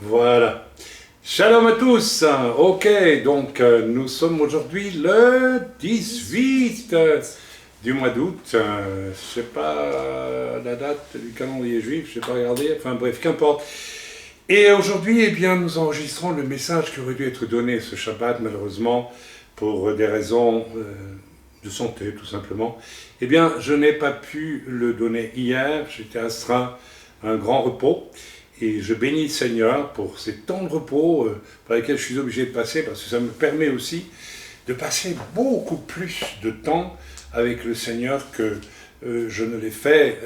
Voilà. Shalom à tous. Ok, donc nous sommes aujourd'hui le 18 du mois d'août. Je sais pas la date du calendrier juif, je sais pas regarder. Enfin bref, qu'importe. Et aujourd'hui, eh bien, nous enregistrons le message qui aurait dû être donné ce Shabbat, malheureusement, pour des raisons de santé, tout simplement. Eh bien, je n'ai pas pu le donner hier. J'étais astreint à un grand repos. Et je bénis le Seigneur pour ces temps de repos par lesquels je suis obligé de passer, parce que ça me permet aussi de passer beaucoup plus de temps avec le Seigneur que je ne l'ai fait,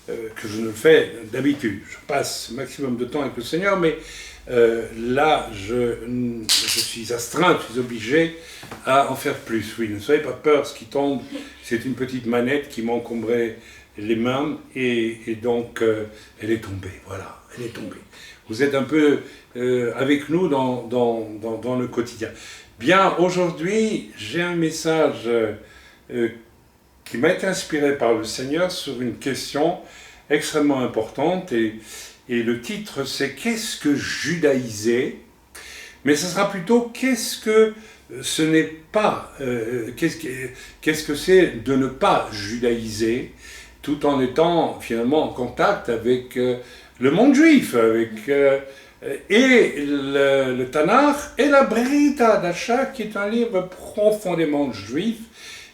que je ne le fais d'habitude. Je passe maximum de temps avec le Seigneur, mais là, je suis astreint, je suis obligé à en faire plus. Oui, ne soyez pas peur, ce qui tombe, c'est une petite manette qui m'encombrait les mains, et donc elle est tombée, voilà. Elle est tombée. Vous êtes un peu avec nous dans le quotidien. Bien, aujourd'hui, j'ai un message qui m'a été inspiré par le Seigneur sur une question extrêmement importante. Et le titre, c'est « Qu'est-ce que judaïser ?» Mais ce sera plutôt « Qu'est-ce que ce n'est pas qu'est-ce que c'est de ne pas judaïser ?» tout en étant finalement en contact avec le monde juif, et le Tanakh et la Brit Hadasha, qui est un livre profondément juif.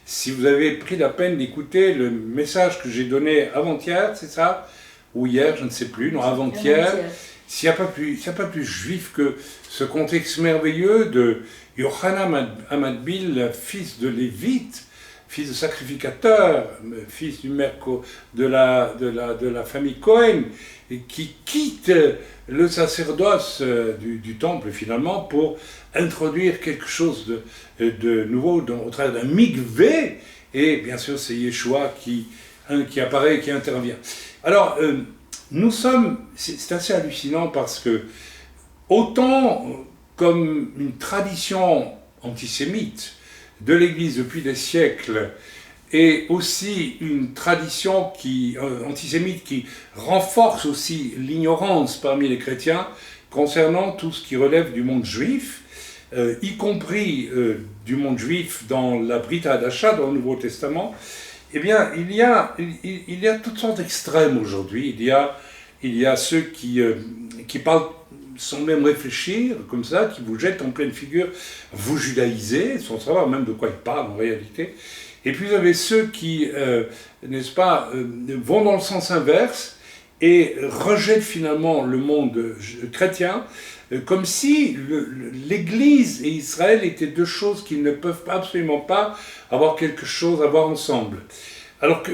Si vous avez pris la peine d'écouter le message que j'ai donné avant-hier, c'est ça? Ou hier, je ne sais plus, non, avant-hier. S'il n'y a pas plus juif que ce contexte merveilleux de Yochanan Amadbil, fils de Lévite, fils de sacrificateur, fils du Merco, de la famille Cohen, et qui quitte le sacerdoce du temple finalement pour introduire quelque chose de nouveau au travers d'un mikvé, et bien sûr c'est Yeshua qui apparaît et qui intervient. Alors c'est assez hallucinant parce que autant comme une tradition antisémite de l'Église depuis des siècles, et aussi une tradition antisémite qui renforce aussi l'ignorance parmi les chrétiens concernant tout ce qui relève du monde juif, y compris du monde juif dans la Brit Hadasha, dans le Nouveau Testament. Eh bien, il y a toutes sortes d'extrêmes aujourd'hui. Il y a ceux qui parlent sans même réfléchir, comme ça, qui vous jettent en pleine figure, vous judaïsez, sans savoir même de quoi ils parlent en réalité. Et puis vous avez ceux qui, n'est-ce pas, vont dans le sens inverse et rejettent finalement le monde chrétien, comme si l'Église et Israël étaient deux choses qui ne peuvent absolument pas avoir quelque chose à voir ensemble. Alors que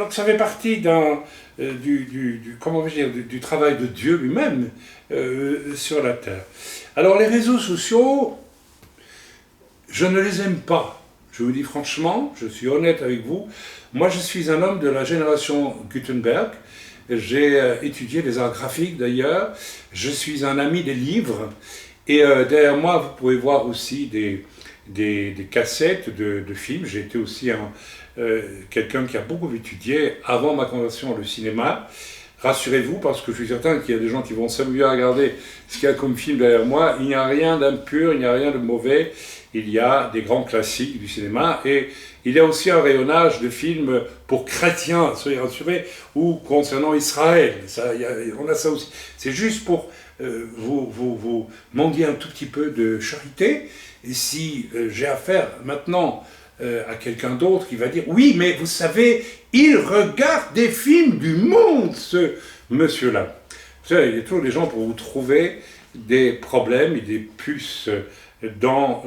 ça fait partie du travail de Dieu lui-même sur la terre. Alors les réseaux sociaux, je ne les aime pas. Je vous dis franchement, je suis honnête avec vous. Moi, je suis un homme de la génération Gutenberg. J'ai étudié les arts graphiques d'ailleurs. Je suis un ami des livres. Et derrière moi, vous pouvez voir aussi des cassettes de films. J'ai été aussi quelqu'un qui a beaucoup étudié avant ma conversion au cinéma. Rassurez-vous, parce que je suis certain qu'il y a des gens qui vont s'amuser à regarder ce qu'il y a comme film derrière moi. Il n'y a rien d'impur, il n'y a rien de mauvais. Il y a des grands classiques du cinéma, et il y a aussi un rayonnage de films pour chrétiens, soyez rassurés, ou concernant Israël. On a ça aussi. C'est juste pour vous mendier un tout petit peu de charité. Et si j'ai affaire maintenant à quelqu'un d'autre qui va dire « Oui, mais vous savez, il regarde des films du monde, ce monsieur-là ». Vous savez, il y a toujours des gens pour vous trouver des problèmes et des puces dans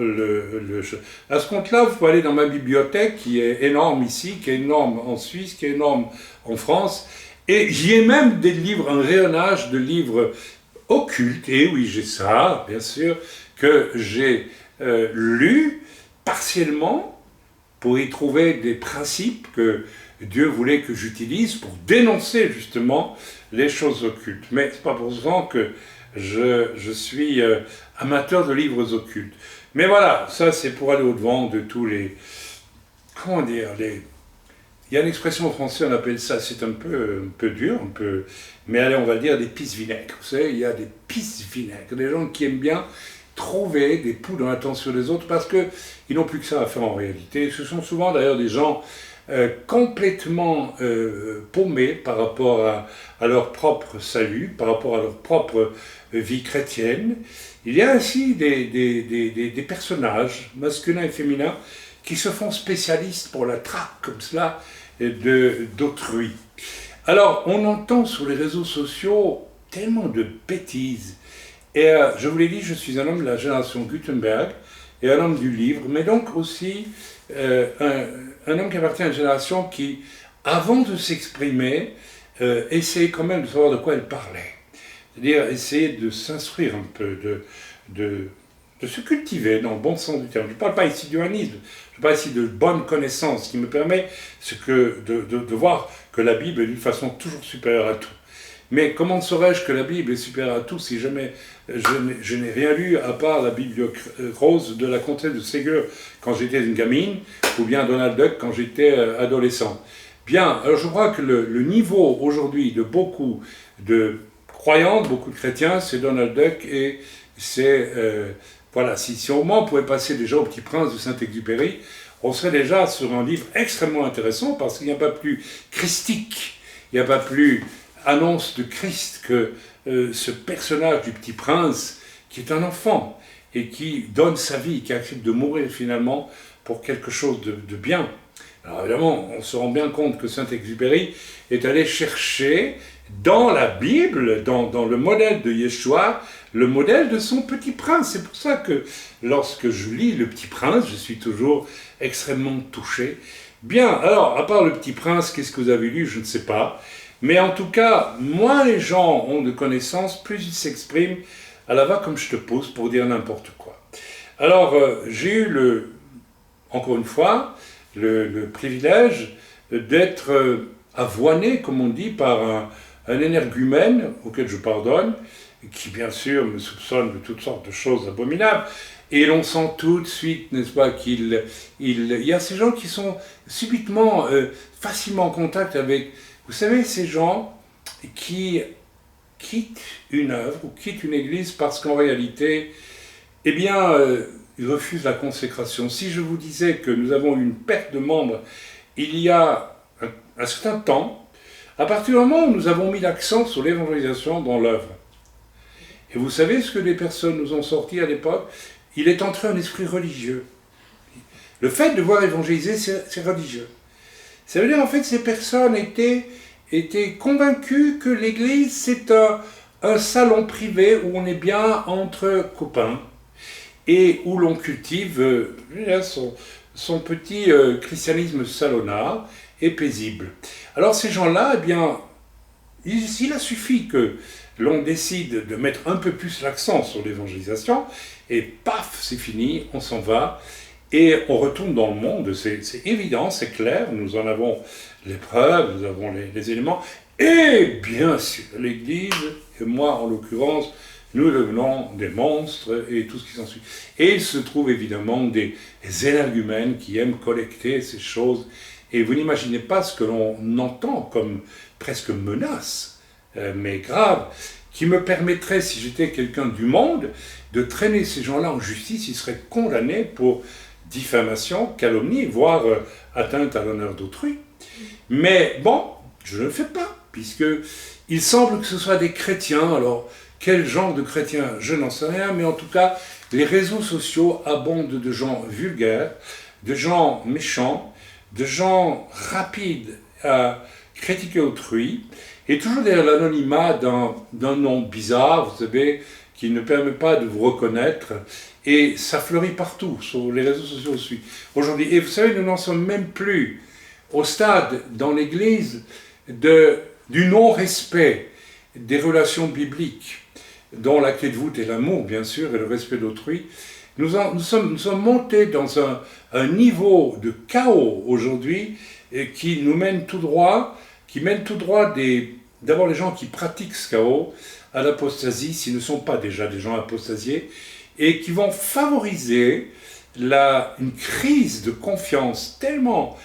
à ce compte-là, vous pouvez aller dans ma bibliothèque qui est énorme ici, qui est énorme en Suisse, qui est énorme en France, et j'y ai même des livres, un rayonnage de livres occultes, et oui, j'ai ça, bien sûr, que j'ai lu partiellement pour y trouver des principes que Dieu voulait que j'utilise pour dénoncer justement les choses occultes. Mais c'est pas pour autant que je suis amateur de livres occultes. Mais voilà, ça c'est pour aller au-devant de tous les... Comment dire, il y a une expression en français, on appelle ça, c'est un peu dur, mais allez, on va dire des pisse-vinaigres. Vous savez, il y a des pisse-vinaigres, des gens qui aiment bien trouver des poux dans l'attention des autres parce qu'ils n'ont plus que ça à faire en réalité. Ce sont souvent d'ailleurs des gens complètement paumés par rapport à leur propre salut, par rapport à leur propre vie chrétienne. Il y a ainsi des personnages, masculins et féminins, qui se font spécialistes pour la traque, comme cela, d'autrui. Alors, on entend sur les réseaux sociaux tellement de bêtises. Et je vous l'ai dit, je suis un homme de la génération Gutenberg et un homme du livre, mais donc aussi un homme qui appartient à une génération qui, avant de s'exprimer, essayait quand même de savoir de quoi elle parlait. C'est-à-dire essayer de s'instruire un peu, de se cultiver dans le bon sens du terme. Je ne parle pas ici d'humanisme, je parle ici de bonne connaissance qui me permet de voir que la Bible est d'une façon toujours supérieure à tout. Mais comment saurais-je que la Bible est supérieure à tout si jamais je n'ai rien lu à part la Bible rose de la comtesse de Ségur quand j'étais une gamine, ou bien Donald Duck quand j'étais adolescent. Bien, alors je crois que le niveau aujourd'hui de beaucoup de croyants, beaucoup de chrétiens, c'est Donald Duck et c'est... voilà, si au moins on pouvait passer déjà au Petit Prince de Saint-Exupéry, on serait déjà sur un livre extrêmement intéressant parce qu'il n'y a pas plus christique, il n'y a pas plus annonce de Christ que ce personnage du Petit Prince qui est un enfant et qui donne sa vie, qui accepte de mourir finalement pour quelque chose de bien. Alors évidemment, on se rend bien compte que Saint-Exupéry est allé chercher dans la Bible, dans le modèle de Yeshua, le modèle de son Petit Prince. C'est pour ça que lorsque je lis le Petit Prince, je suis toujours extrêmement touché. Bien, alors, à part le Petit Prince, qu'est-ce que vous avez lu? Je ne sais pas. Mais en tout cas, moins les gens ont de connaissances, plus ils s'expriment à la va comme je te pose pour dire n'importe quoi. Alors, j'ai eu encore une fois, le privilège d'être avoiné, comme on dit, par un énergumène auquel je pardonne, qui bien sûr me soupçonne de toutes sortes de choses abominables, et l'on sent tout de suite, n'est-ce pas, qu'il y a ces gens qui sont subitement, facilement en contact avec, vous savez, ces gens qui quittent une œuvre ou quittent une église parce qu'en réalité, eh bien, ils refusent la consécration. Si je vous disais que nous avons eu une perte de membres il y a un certain temps, à partir du moment où nous avons mis l'accent sur l'évangélisation dans l'œuvre, et vous savez ce que les personnes nous ont sorti à l'époque? Il est entré un esprit religieux. Le fait de voir évangéliser, c'est religieux. Ça veut dire en fait que ces personnes étaient convaincues que l'église c'est un salon privé où on est bien entre copains et où l'on cultive son petit christianisme salonnard et paisible. Alors ces gens-là, eh bien, il a suffi que l'on décide de mettre un peu plus l'accent sur l'évangélisation, et paf, c'est fini, on s'en va, et on retourne dans le monde, c'est évident, c'est clair, nous en avons les preuves, nous avons les éléments, et bien sûr, l'Église, et moi en l'occurrence, nous devenons des monstres et tout ce qui s'ensuit. Et il se trouve évidemment des énergumènes qui aiment collecter ces choses, et vous n'imaginez pas ce que l'on entend comme presque menace, mais grave, qui me permettrait, si j'étais quelqu'un du monde, de traîner ces gens-là en justice. Ils seraient condamnés pour diffamation, calomnie, voire atteinte à l'honneur d'autrui. Mais bon, je ne le fais pas, puisqu'il semble que ce soit des chrétiens. Alors, quel genre de chrétiens, je n'en sais rien, mais en tout cas, les réseaux sociaux abondent de gens vulgaires, de gens méchants, de gens rapides à critiquer autrui, et toujours derrière l'anonymat d'un nom bizarre, vous savez, qui ne permet pas de vous reconnaître, et ça fleurit partout, sur les réseaux sociaux aussi, aujourd'hui. Et vous savez, nous n'en sommes même plus au stade, dans l'Église, du non-respect des relations bibliques, dont la clé de voûte est l'amour, bien sûr, et le respect d'autrui. Nous sommes montés dans un niveau de chaos aujourd'hui, qui nous mène tout droit, d'abord les gens qui pratiquent ce chaos, à l'apostasie, s'ils ne sont pas déjà des gens apostasiés, et qui vont favoriser une crise de confiance tellement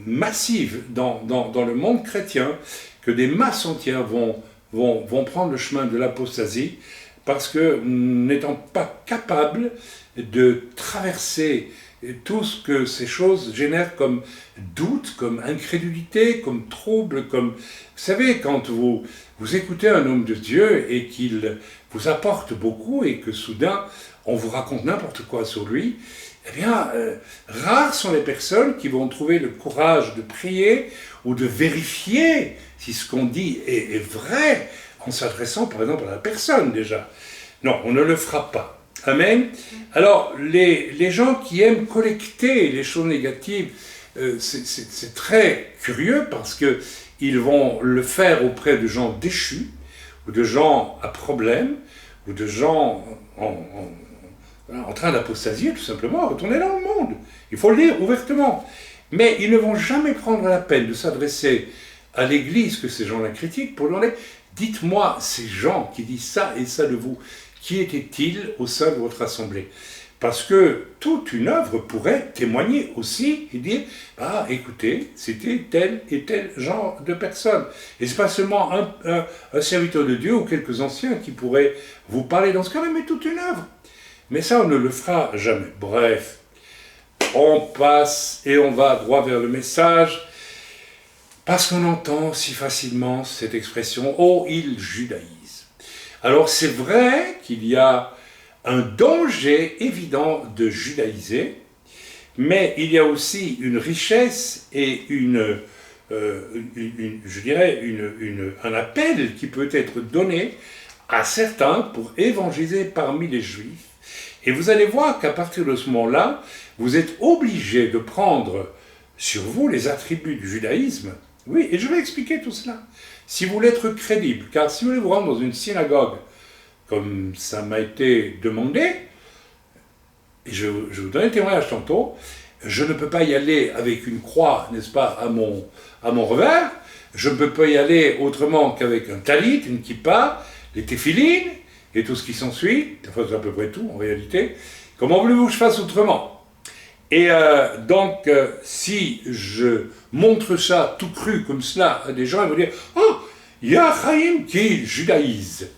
massive dans le monde chrétien, que des masses entières vont prendre le chemin de l'apostasie, parce que n'étant pas capables de traverser tout ce que ces choses génèrent comme doute, comme incrédulité, comme trouble, comme... Vous savez, quand vous écoutez un homme de Dieu et qu'il vous apporte beaucoup et que soudain on vous raconte n'importe quoi sur lui, eh bien, rares sont les personnes qui vont trouver le courage de prier ou de vérifier si ce qu'on dit est vrai, en s'adressant par exemple à la personne déjà. Non, on ne le fera pas. Amen. Alors, les gens qui aiment collecter les choses négatives, c'est très curieux parce qu'ils vont le faire auprès de gens déchus, ou de gens à problème, ou de gens en train d'apostasier tout simplement, retourner dans le monde. Il faut le dire ouvertement. Mais ils ne vont jamais prendre la peine de s'adresser à l'Église que ces gens-là critiquent pour demander « Dites-moi, ces gens qui disent ça et ça de vous, qui étaient-ils au sein de votre assemblée ?» Parce que toute une œuvre pourrait témoigner aussi et dire « Ah, écoutez, c'était tel et tel genre de personne. » Et ce n'est pas seulement un serviteur de Dieu ou quelques anciens qui pourraient vous parler dans ce cas-là, mais toute une œuvre. Mais ça, on ne le fera jamais. Bref, on passe et on va droit vers le message. Parce qu'on entend si facilement cette expression « Oh, il judaïse ». Alors c'est vrai qu'il y a un danger évident de judaïser, mais il y a aussi une richesse et un appel qui peut être donné à certains pour évangéliser parmi les Juifs. Et vous allez voir qu'à partir de ce moment-là, vous êtes obligé de prendre sur vous les attributs du judaïsme. Oui, et je vais expliquer tout cela. Si vous voulez être crédible, car si vous voulez vous rendre dans une synagogue, comme ça m'a été demandé, et je vous donne un témoignage tantôt, je ne peux pas y aller avec une croix, n'est-ce pas, à mon revers, je ne peux pas y aller autrement qu'avavec un talit, une kippa, les téphilines, et tout ce qui s'ensuit, enfin c'est à peu près tout en réalité. Comment voulez-vous que je fasse autrement ? Et donc, si je montre ça tout cru comme cela à des gens, ils vont dire « Oh, il y a Chaim qui judaïse ».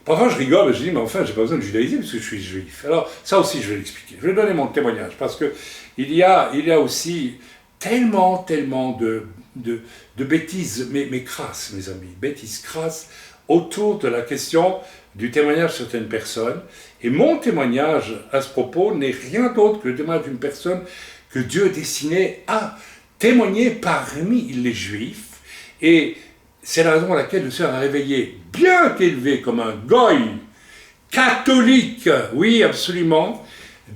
Parfois je rigole, je dis « Mais enfin, j'ai pas besoin de judaïser parce que je suis juif ». Alors, ça aussi, je vais l'expliquer. Je vais donner mon témoignage parce que il y a aussi tellement de bêtises, mais crasses, mes amis, bêtises crasses, autour de la question du témoignage de certaines personnes. Et mon témoignage à ce propos n'est rien d'autre que le témoignage d'une personne que Dieu destinait à témoigner parmi les Juifs. Et c'est la raison pour laquelle le Seigneur a réveillé, bien qu'élevé comme un goy catholique, oui absolument,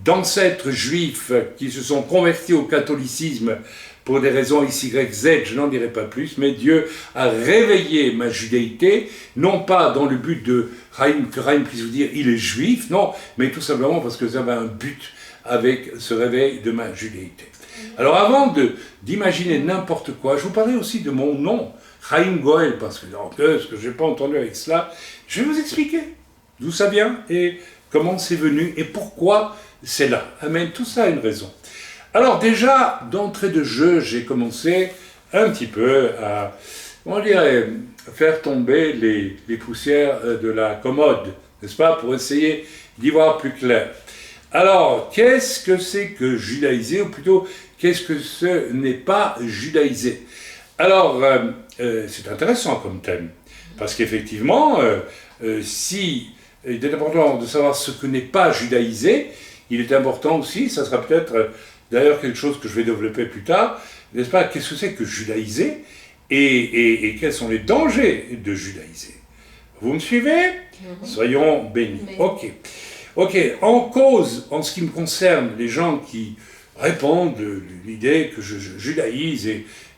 d'ancêtres juifs qui se sont convertis au catholicisme pour des raisons X, Y, Z, je n'en dirai pas plus, mais Dieu a réveillé ma judéité, non pas dans le but que Chaim puisse vous dire « il est juif », non, mais tout simplement parce que ça avait un but avec ce réveil de ma judéité. Alors avant d'imaginer n'importe quoi, je vous parlais aussi de mon nom, Chaim Goel, parce que ce que je n'ai pas entendu avec cela, je vais vous expliquer d'où ça vient et comment c'est venu et pourquoi c'est là. Amen, tout ça a une raison. Alors déjà, d'entrée de jeu, j'ai commencé un petit peu à, on dirait, faire tomber les poussières de la commode, n'est-ce pas, pour essayer d'y voir plus clair. Alors, qu'est-ce que c'est que judaïser, ou plutôt, qu'est-ce que ce n'est pas judaïser? Alors, c'est intéressant comme thème, parce qu'effectivement, si il est important de savoir ce que n'est pas judaïser, il est important aussi, ça sera peut-être d'ailleurs quelque chose que je vais développer plus tard, n'est-ce pas, qu'est-ce que c'est que judaïser et quels sont les dangers de judaïser. Vous me suivez? Soyons bénis. Ok, en cause, en ce qui me concerne, les gens qui répondent l'idée que je judaïse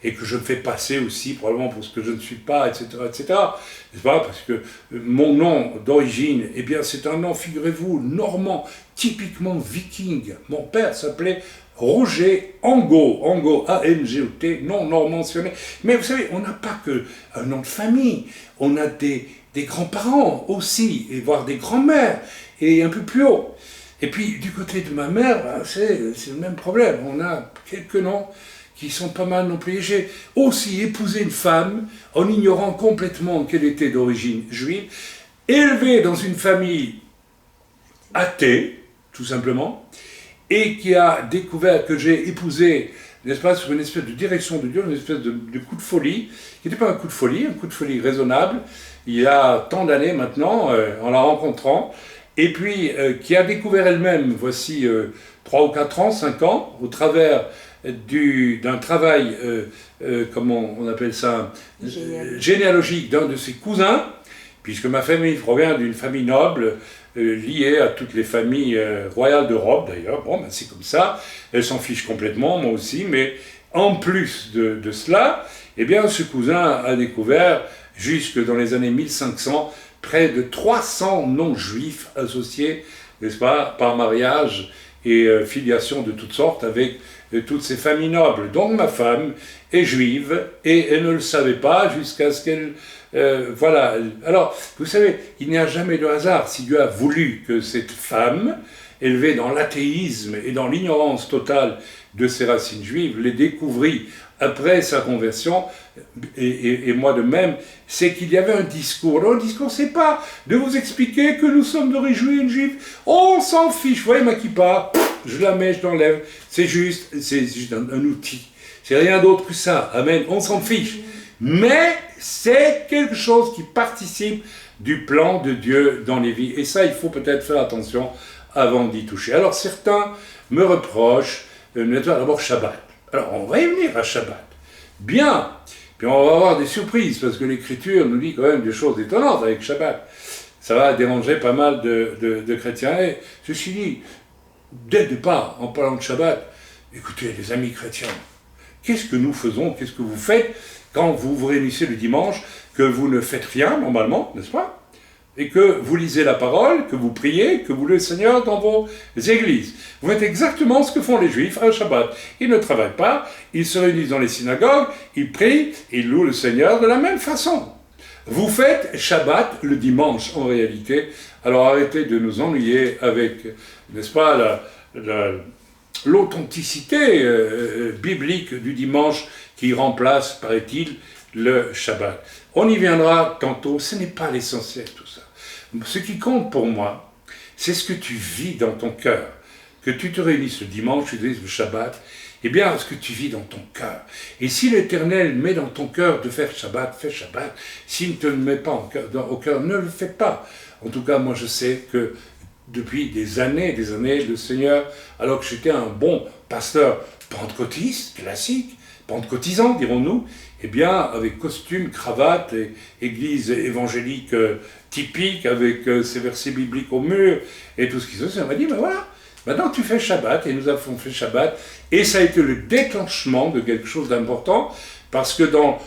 et que je me fais passer aussi probablement pour ce que je ne suis pas, etc., n'est-ce pas, parce que mon nom d'origine, eh bien c'est un nom, figurez-vous, normand, typiquement viking. Mon père s'appelait Roger Angot, A-N-G-O-T, non mentionné. Mais vous savez, on n'a pas qu'un nom de famille, on a des grands-parents aussi, et voire des grands-mères, et un peu plus haut. Et puis, du côté de ma mère, c'est le même problème. On a quelques noms qui sont pas mal non plus. J'ai aussi épousé une femme en ignorant complètement qu'elle était d'origine juive, élevée dans une famille athée, tout simplement, et qui a découvert que j'ai épousé, n'est-ce pas, sur une espèce de direction de Dieu, une espèce de coup de folie, qui n'était pas un coup de folie raisonnable, il y a tant d'années maintenant, en la rencontrant, et puis qui a découvert elle-même, voici 3 ou 4 ans, 5 ans, au travers d'un travail, comment on appelle ça, généalogique d'un de ses cousins, puisque ma famille provient d'une famille noble, liée à toutes les familles royales d'Europe d'ailleurs. Bon, ben c'est comme ça, elle s'en fiche complètement, moi aussi, mais en plus de cela, eh bien, ce cousin a découvert, jusque dans les années 1500, près de 300 non-juifs associés, n'est-ce pas, par mariage et filiation de toutes sortes avec toutes ces familles nobles. Donc ma femme est juive et elle ne le savait pas jusqu'à ce qu'elle... voilà. Alors, vous savez, il n'y a jamais de hasard. Si Dieu a voulu que cette femme, élevée dans l'athéisme et dans l'ignorance totale de ses racines juives, les découvrit après sa conversion, et moi de même, c'est qu'il y avait un discours. Alors, le discours, c'est pas de vous expliquer que nous sommes d'origine juive. On s'en fiche. Vous voyez ma kippa, je la mets, je l'enlève. C'est juste un outil. C'est rien d'autre que ça. Amen. On s'en fiche. Mais c'est quelque chose qui participe du plan de Dieu dans les vies. Et ça, il faut peut-être faire attention avant d'y toucher. Alors, certains me reprochent, d'abord Shabbat. Alors, on va y venir à Shabbat. Bien. Puis on va avoir des surprises, parce que l'Écriture nous dit quand même des choses étonnantes avec Shabbat. Ça va déranger pas mal de chrétiens. Et ceci dit, dès le départ, en parlant de Shabbat, écoutez, les amis chrétiens, qu'est-ce que nous faisons, qu'est-ce que vous faites quand vous vous réunissez le dimanche, que vous ne faites rien, normalement, n'est-ce pas? Et que vous lisez la parole, que vous priez, que vous louez le Seigneur dans vos églises. Vous faites exactement ce que font les Juifs à Shabbat. Ils ne travaillent pas, ils se réunissent dans les synagogues, ils prient, ils louent le Seigneur de la même façon. Vous faites Shabbat le dimanche, en réalité. Alors arrêtez de nous ennuyer avec, n'est-ce pas, l'authenticité biblique du dimanche qui remplace, paraît-il, le Shabbat. On y viendra tantôt, ce n'est pas l'essentiel tout ça. Ce qui compte pour moi, c'est ce que tu vis dans ton cœur. Que tu te réunisses le dimanche, tu te réunisses le Shabbat, eh bien, ce que tu vis dans ton cœur. Et si l'Éternel met dans ton cœur de faire Shabbat, fais Shabbat. S'il ne te le met pas au cœur, ne le fais pas. En tout cas, moi je sais que depuis des années, le Seigneur, alors que j'étais un bon pasteur pentecôtiste, classique, pentecôtisant, dirons-nous, eh bien, avec costume, cravate, et église évangélique typique, avec ces versets bibliques au mur, et tout ce qui se fait, on m'a dit, ben voilà, maintenant tu fais Shabbat, et nous avons fait Shabbat, et ça a été le déclenchement de quelque chose d'important, parce que dans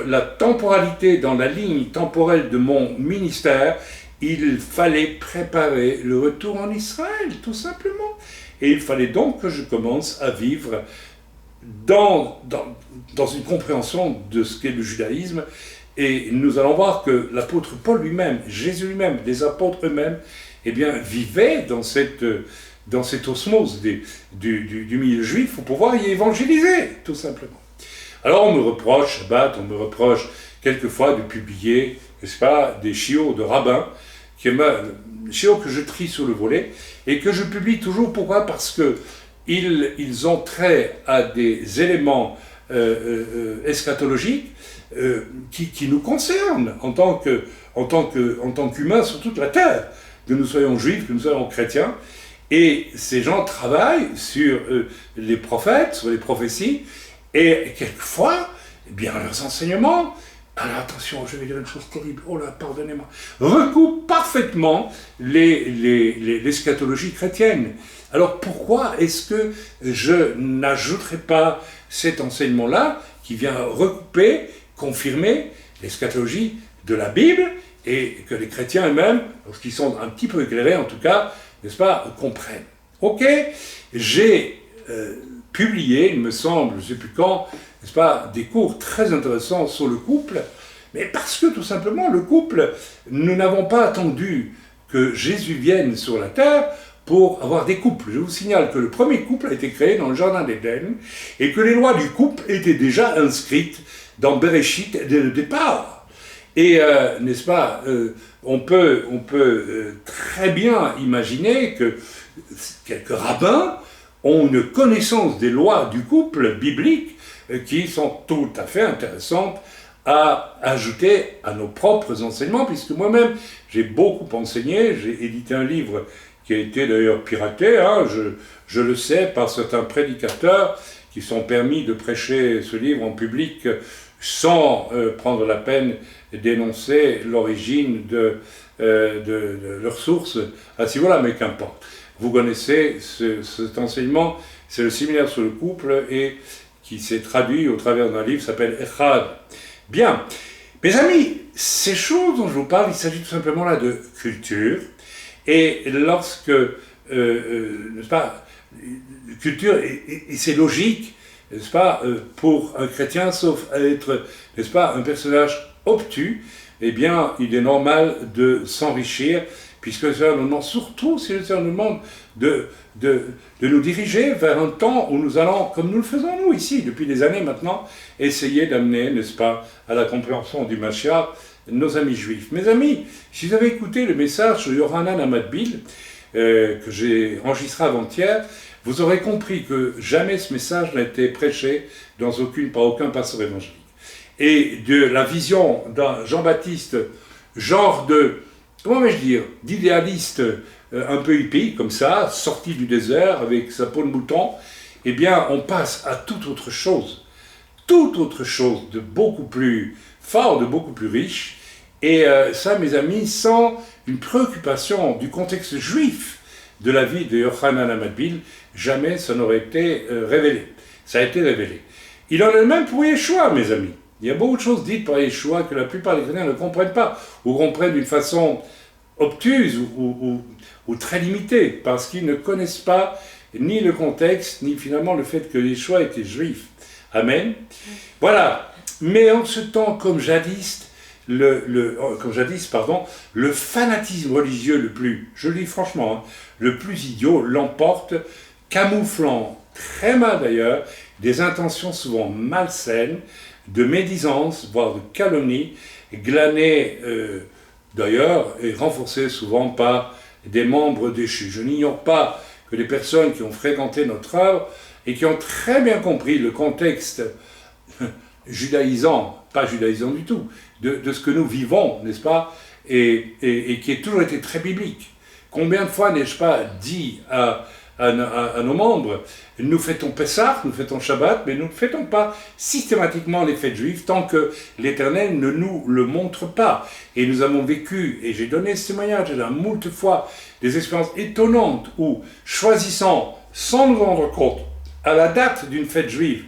la temporalité, dans la ligne temporelle de mon ministère, il fallait préparer le retour en Israël, tout simplement. Et il fallait donc que je commence à vivre dans une compréhension de ce qu'est le judaïsme. Et nous allons voir que l'apôtre Paul lui-même, Jésus lui-même, les apôtres eux-mêmes, eh bien, vivaient dans cette osmose du milieu juif pour pouvoir y évangéliser, tout simplement. Alors on me reproche, Shabbat, on me reproche quelquefois de publier, n'est-ce pas, des chiots de rabbins, chiots que je trie sur le volet, et que je publie toujours. Pourquoi? Parce que ils ont trait à des éléments eschatologiques qui nous concernent en tant qu'humains sur toute la terre, que nous soyons juifs, que nous soyons chrétiens. Et ces gens travaillent sur les prophètes, sur les prophéties, et quelquefois, eh bien, leurs enseignements, alors attention, je vais dire une chose terrible, oh là, pardonnez-moi, recoupent parfaitement l'eschatologie chrétienne. Alors pourquoi est-ce que je n'ajouterai pas cet enseignement-là qui vient recouper, confirmer l'eschatologie de la Bible, et que les chrétiens eux-mêmes, lorsqu'ils sont un petit peu éclairés en tout cas, n'est-ce pas, comprennent. Ok, j'ai publié, il me semble, je ne sais plus quand, n'est-ce pas, des cours très intéressants sur le couple, mais parce que tout simplement le couple, nous n'avons pas attendu que Jésus vienne sur la terre pour avoir des couples. Je vous signale que le premier couple a été créé dans le jardin d'Éden et que les lois du couple étaient déjà inscrites dans Bereshit dès le départ. Et, n'est-ce pas, on peut très bien imaginer que quelques rabbins ont une connaissance des lois du couple biblique qui sont tout à fait intéressantes à ajouter à nos propres enseignements, puisque moi-même, j'ai beaucoup enseigné, j'ai édité un livre qui a été d'ailleurs piraté, hein, je le sais, par certains prédicateurs qui sont permis de prêcher ce livre en public sans prendre la peine d'énoncer l'origine de leur source à ce niveau-là, mais qu'importe. Vous connaissez cet enseignement, c'est le séminaire sur le couple et qui s'est traduit au travers d'un livre qui s'appelle Echad. Bien, mes amis, ces choses dont je vous parle, il s'agit tout simplement là de culture. Et lorsque, n'est-ce pas, culture, et c'est logique, n'est-ce pas, pour un chrétien, sauf à être, n'est-ce pas, un personnage obtus, eh bien, il est normal de s'enrichir, puisque le Seigneur nous demande, surtout si le Seigneur nous demande de nous diriger vers un temps où nous allons, comme nous le faisons nous ici, depuis des années maintenant, essayer d'amener, n'est-ce pas, à la compréhension du Mashiach, nos amis juifs. Mes amis, si vous avez écouté le message de Yohanan Amadbil, que j'ai enregistré avant-hier, vous aurez compris que jamais ce message n'a été prêché par aucun pasteur évangélique. Et de la vision d'un Jean-Baptiste, genre de, comment vais-je dire, d'idéaliste un peu hippie, comme ça, sorti du désert avec sa peau de mouton, eh bien, on passe à toute autre chose de beaucoup plus fort, de beaucoup plus riche, et ça, mes amis, sans une préoccupation du contexte juif de la vie de Yohanan Amadbil, jamais ça n'aurait été révélé. Ça a été révélé. Il en est le même pour Yeshua, mes amis. Il y a beaucoup de choses dites par Yeshua que la plupart des chrétiens ne comprennent pas, ou comprennent d'une façon obtuse ou très limitée, parce qu'ils ne connaissent pas ni le contexte, ni finalement le fait que Yeshua était juif. Amen. Voilà. Mais en ce temps, comme jadis, le fanatisme religieux le plus, je le dis franchement, hein, le plus idiot l'emporte, camouflant très mal d'ailleurs des intentions souvent malsaines, de médisance, voire de calomnie, glanées d'ailleurs et renforcées souvent par des membres déchus. Je n'ignore pas que les personnes qui ont fréquenté notre œuvre et qui ont très bien compris le contexte judaïsant, pas judaïsant du tout, de ce que nous vivons, n'est-ce pas, et qui a toujours été très biblique. Combien de fois n'ai-je pas dit à nos membres, nous fêtons Pessah, nous fêtons Shabbat, mais nous ne fêtons pas systématiquement les fêtes juives tant que l'Éternel ne nous le montre pas. Et nous avons vécu, et j'ai donné ce témoignage moult fois, des expériences étonnantes où, choisissant, sans nous rendre compte, à la date d'une fête juive,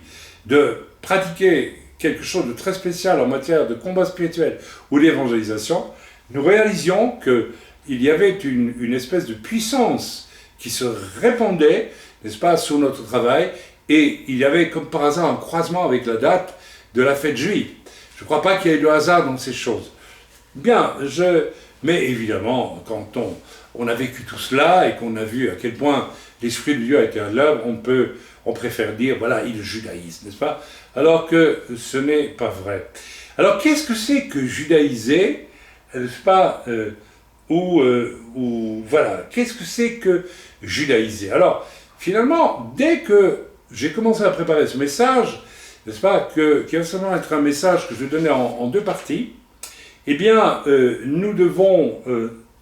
de pratiquer quelque chose de très spécial en matière de combat spirituel ou d'évangélisation, nous réalisions qu'il y avait une espèce de puissance qui se répandait, n'est-ce pas, sur notre travail, et il y avait comme par hasard un croisement avec la date de la fête juive. Je ne crois pas qu'il y ait de hasard dans ces choses. Bien, mais évidemment, quand on a vécu tout cela et qu'on a vu à quel point l'Esprit de Dieu a été à l'œuvre, on préfère dire, voilà, il judaïse, n'est-ce pas? Alors que ce n'est pas vrai. Alors, qu'est-ce que c'est que judaïser, n'est-ce pas, voilà, qu'est-ce que c'est que judaïser? Alors, finalement, dès que j'ai commencé à préparer ce message, n'est-ce pas, qui va seulement être un message que je vais donner en deux parties, eh bien, nous devons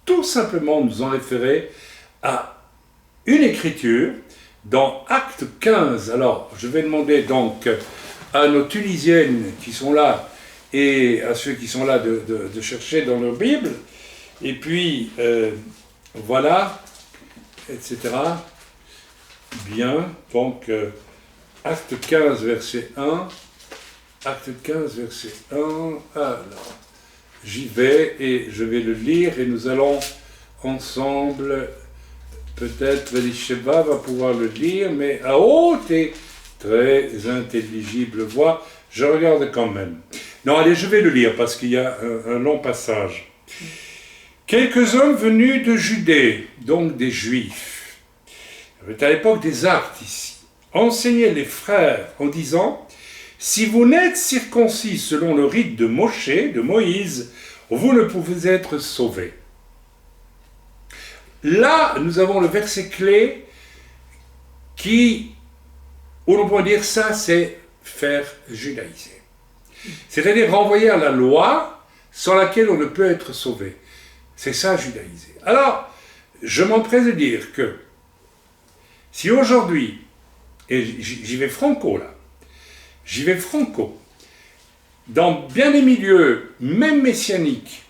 tout simplement nous en référer à une écriture dans Acte 15. Alors, je vais demander donc à nos Tunisiennes qui sont là et à ceux qui sont là de chercher dans leur Bible, et puis, voilà, etc. Bien, donc, Acte 15, verset 1. Acte 15, verset 1. Alors, j'y vais et je vais le lire et nous allons ensemble, peut-être Elisheva va pouvoir le lire, mais à haute et très intelligible voix, je regarde quand même. Non, allez, je vais le lire parce qu'il y a un long passage. Quelques hommes venus de Judée, donc des Juifs, C'est à l'époque des actes ici, enseignait les frères en disant, si vous n'êtes circoncis selon le rite de de Moïse, vous ne pouvez être sauvés. Là, nous avons le verset clé où l'on pourrait dire ça, c'est faire judaïser. C'est-à-dire renvoyer à la loi sans laquelle on ne peut être sauvé. C'est ça, judaïser. Alors, je m'empresse de dire que si aujourd'hui, et j'y vais franco là, dans bien des milieux, même messianiques,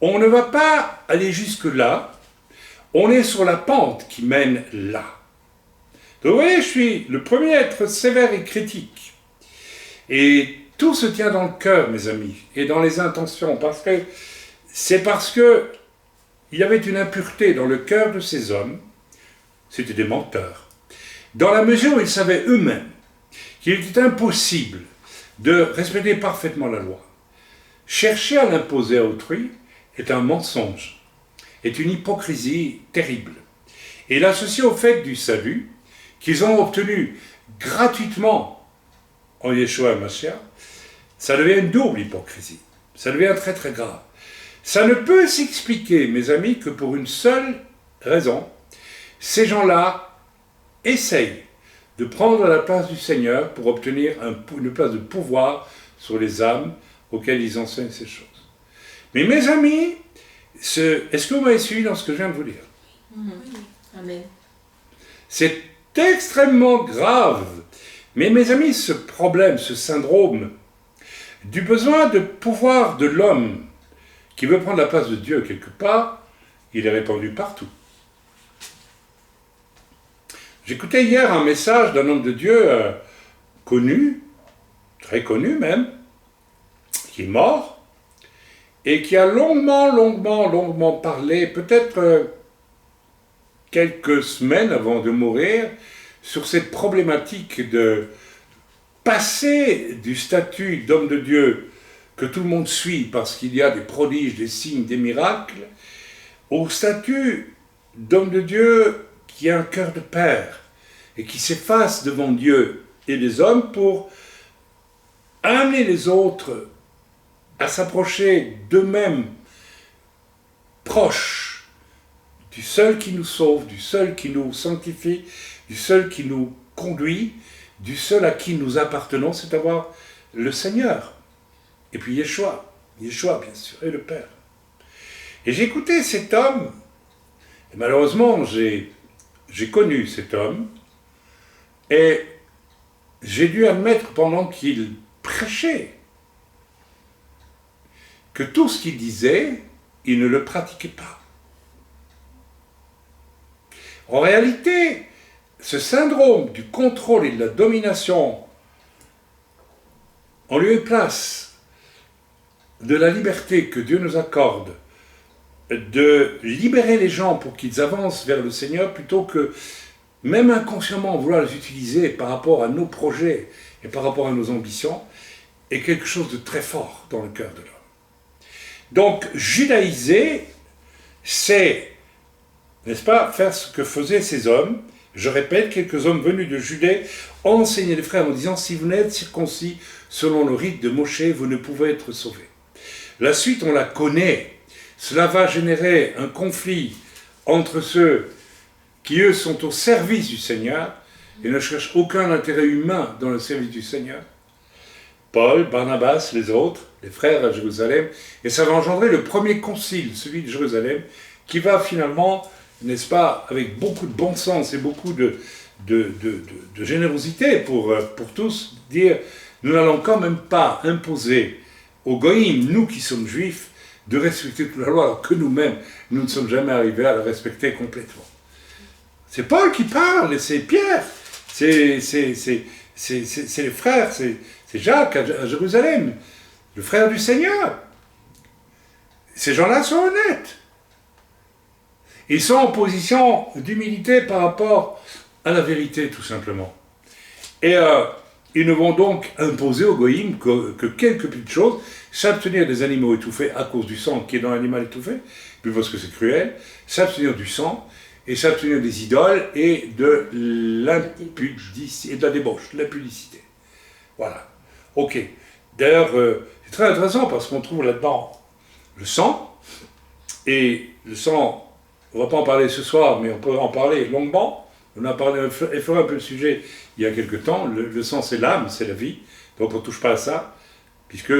on ne va pas aller jusque-là, on est sur la pente qui mène là. Donc vous voyez, je suis le premier à être sévère et critique. Et tout se tient dans le cœur, mes amis, et dans les intentions, parce que il y avait une impureté dans le cœur de ces hommes, c'était des menteurs, dans la mesure où ils savaient eux-mêmes qu'il était impossible de respecter parfaitement la loi. Chercher à l'imposer à autrui est un mensonge, est une hypocrisie terrible. Et l'associer au fait du salut, qu'ils ont obtenu gratuitement en Yeshua Mashiach, ça devient une double hypocrisie. Ça devient très très grave. Ça ne peut s'expliquer, mes amis, que pour une seule raison. Ces gens-là essayent de prendre la place du Seigneur pour obtenir une place de pouvoir sur les âmes auxquelles ils enseignent ces choses. Mais mes amis, est-ce que vous m'avez suivi dans ce que je viens de vous dire? Amen. C'est extrêmement grave. Mais mes amis, ce problème, ce syndrome du besoin de pouvoir de l'homme qui veut prendre la place de Dieu quelque part, il est répandu partout. J'écoutais hier un message d'un homme de Dieu connu, très connu même, qui est mort, et qui a longuement parlé, peut-être quelques semaines avant de mourir, sur cette problématique de passer du statut d'homme de Dieu que tout le monde suit parce qu'il y a des prodiges, des signes, des miracles, au statut d'homme de Dieu qui a un cœur de père et qui s'efface devant Dieu et les hommes pour amener les autres à s'approcher d'eux-mêmes proches du seul qui nous sauve, du seul qui nous sanctifie, du seul qui nous conduit, du seul à qui nous appartenons, c'est à dire le Seigneur. Et puis Yeshua bien sûr, et le Père. Et j'ai écouté cet homme, et malheureusement j'ai connu cet homme, et j'ai dû admettre pendant qu'il prêchait que tout ce qu'il disait, il ne le pratiquait pas. En réalité, ce syndrome du contrôle et de la domination en lieu et place de la liberté que Dieu nous accorde, de libérer les gens pour qu'ils avancent vers le Seigneur, plutôt que, même inconsciemment, vouloir les utiliser par rapport à nos projets et par rapport à nos ambitions, est quelque chose de très fort dans le cœur de l'homme. Donc, judaïser, c'est, n'est-ce pas, faire ce que faisaient ces hommes. Je répète, quelques hommes venus de Judée ont enseigné les frères en disant, si vous n'êtes circoncis selon le rite de Moshe, vous ne pouvez être sauvés. La suite, on la connaît. Cela va générer un conflit entre ceux qui, eux, sont au service du Seigneur et ne cherchent aucun intérêt humain dans le service du Seigneur. Paul, Barnabas, les autres, les frères à Jérusalem, et ça va engendrer le premier concile, celui de Jérusalem, qui va finalement, n'est-ce pas, avec beaucoup de bon sens et beaucoup de générosité pour tous, dire, nous n'allons quand même pas imposer aux goïms, nous qui sommes juifs, de respecter toute la loi, alors que nous-mêmes, nous ne sommes jamais arrivés à la respecter complètement. C'est Paul qui parle, c'est Pierre, c'est les frères, c'est Jacques à Jérusalem, le frère du Seigneur. Ces gens-là sont honnêtes. Ils sont en position d'humilité par rapport à la vérité, tout simplement. Et ils ne vont donc imposer aux goïms que quelques petites choses, s'abstenir des animaux étouffés à cause du sang qui est dans l'animal étouffé, puis parce que c'est cruel, s'abstenir du sang, et s'abstenir des idoles et de l'impudicité, et de la débauche, de l'impudicité. Voilà. Ok. D'ailleurs, c'est très intéressant parce qu'on trouve là-dedans le sang, et le sang, on ne va pas en parler ce soir, mais on peut en parler longuement. On a effleuré un peu le sujet il y a quelque temps. Le sang, c'est l'âme, c'est la vie, donc on ne touche pas à ça, puisque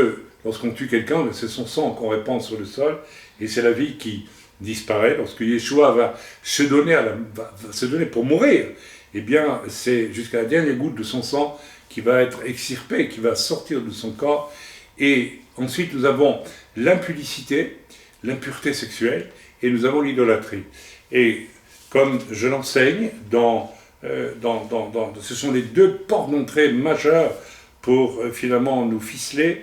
lorsqu'on tue quelqu'un, c'est son sang qu'on répand sur le sol, et c'est la vie qui disparaît. Lorsque Yeshua va se donner pour mourir, eh bien, c'est jusqu'à la dernière goutte de son sang qui va être extirpée, qui va sortir de son corps. Et ensuite, nous avons l'impudicité, l'impureté sexuelle, et nous avons l'idolâtrie. Et comme je l'enseigne, ce sont les deux portes d'entrée majeures pour finalement nous ficeler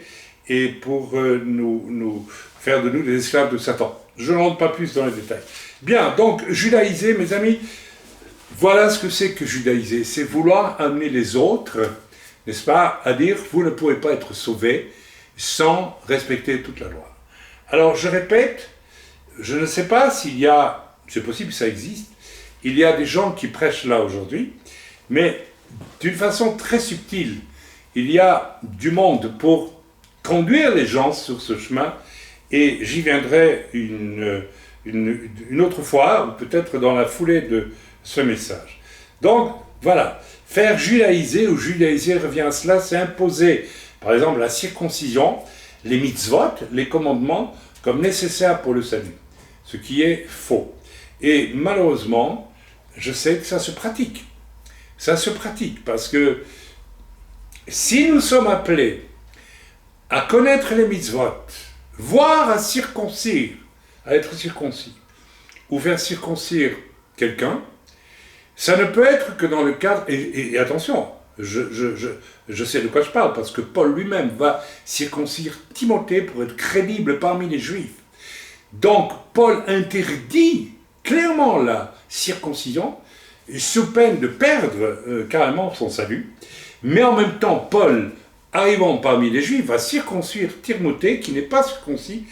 et pour nous faire de nous des esclaves de Satan. Je ne rentre pas plus dans les détails. Bien, donc, judaïser, mes amis, voilà ce que c'est que judaïser. C'est vouloir amener les autres, n'est-ce pas, à dire, vous ne pourrez pas être sauvés sans respecter toute la loi. Alors, je répète, je ne sais pas s'il y a, c'est possible que ça existe, il y a des gens qui prêchent là aujourd'hui, mais d'une façon très subtile, il y a du monde pour conduire les gens sur ce chemin, et j'y viendrai une autre fois, ou peut-être dans la foulée de ce message. Donc, voilà, faire judaïser ou judaïser revient à cela, c'est imposer, par exemple, la circoncision, les mitzvot, les commandements, comme nécessaires pour le salut, ce qui est faux. Et malheureusement, je sais que ça se pratique. Ça se pratique, parce que si nous sommes appelés à connaître les mitzvot, voire à circoncire, à être circoncis, ou faire circoncire quelqu'un, ça ne peut être que dans le cadre, et attention, je sais de quoi je parle, parce que Paul lui-même va circoncire Timothée pour être crédible parmi les Juifs. Donc, Paul interdit clairement la circoncision, sous peine de perdre carrément son salut, mais en même temps, Paul, arrivant parmi les Juifs, va circoncire Timothée, qui n'est pas circoncis,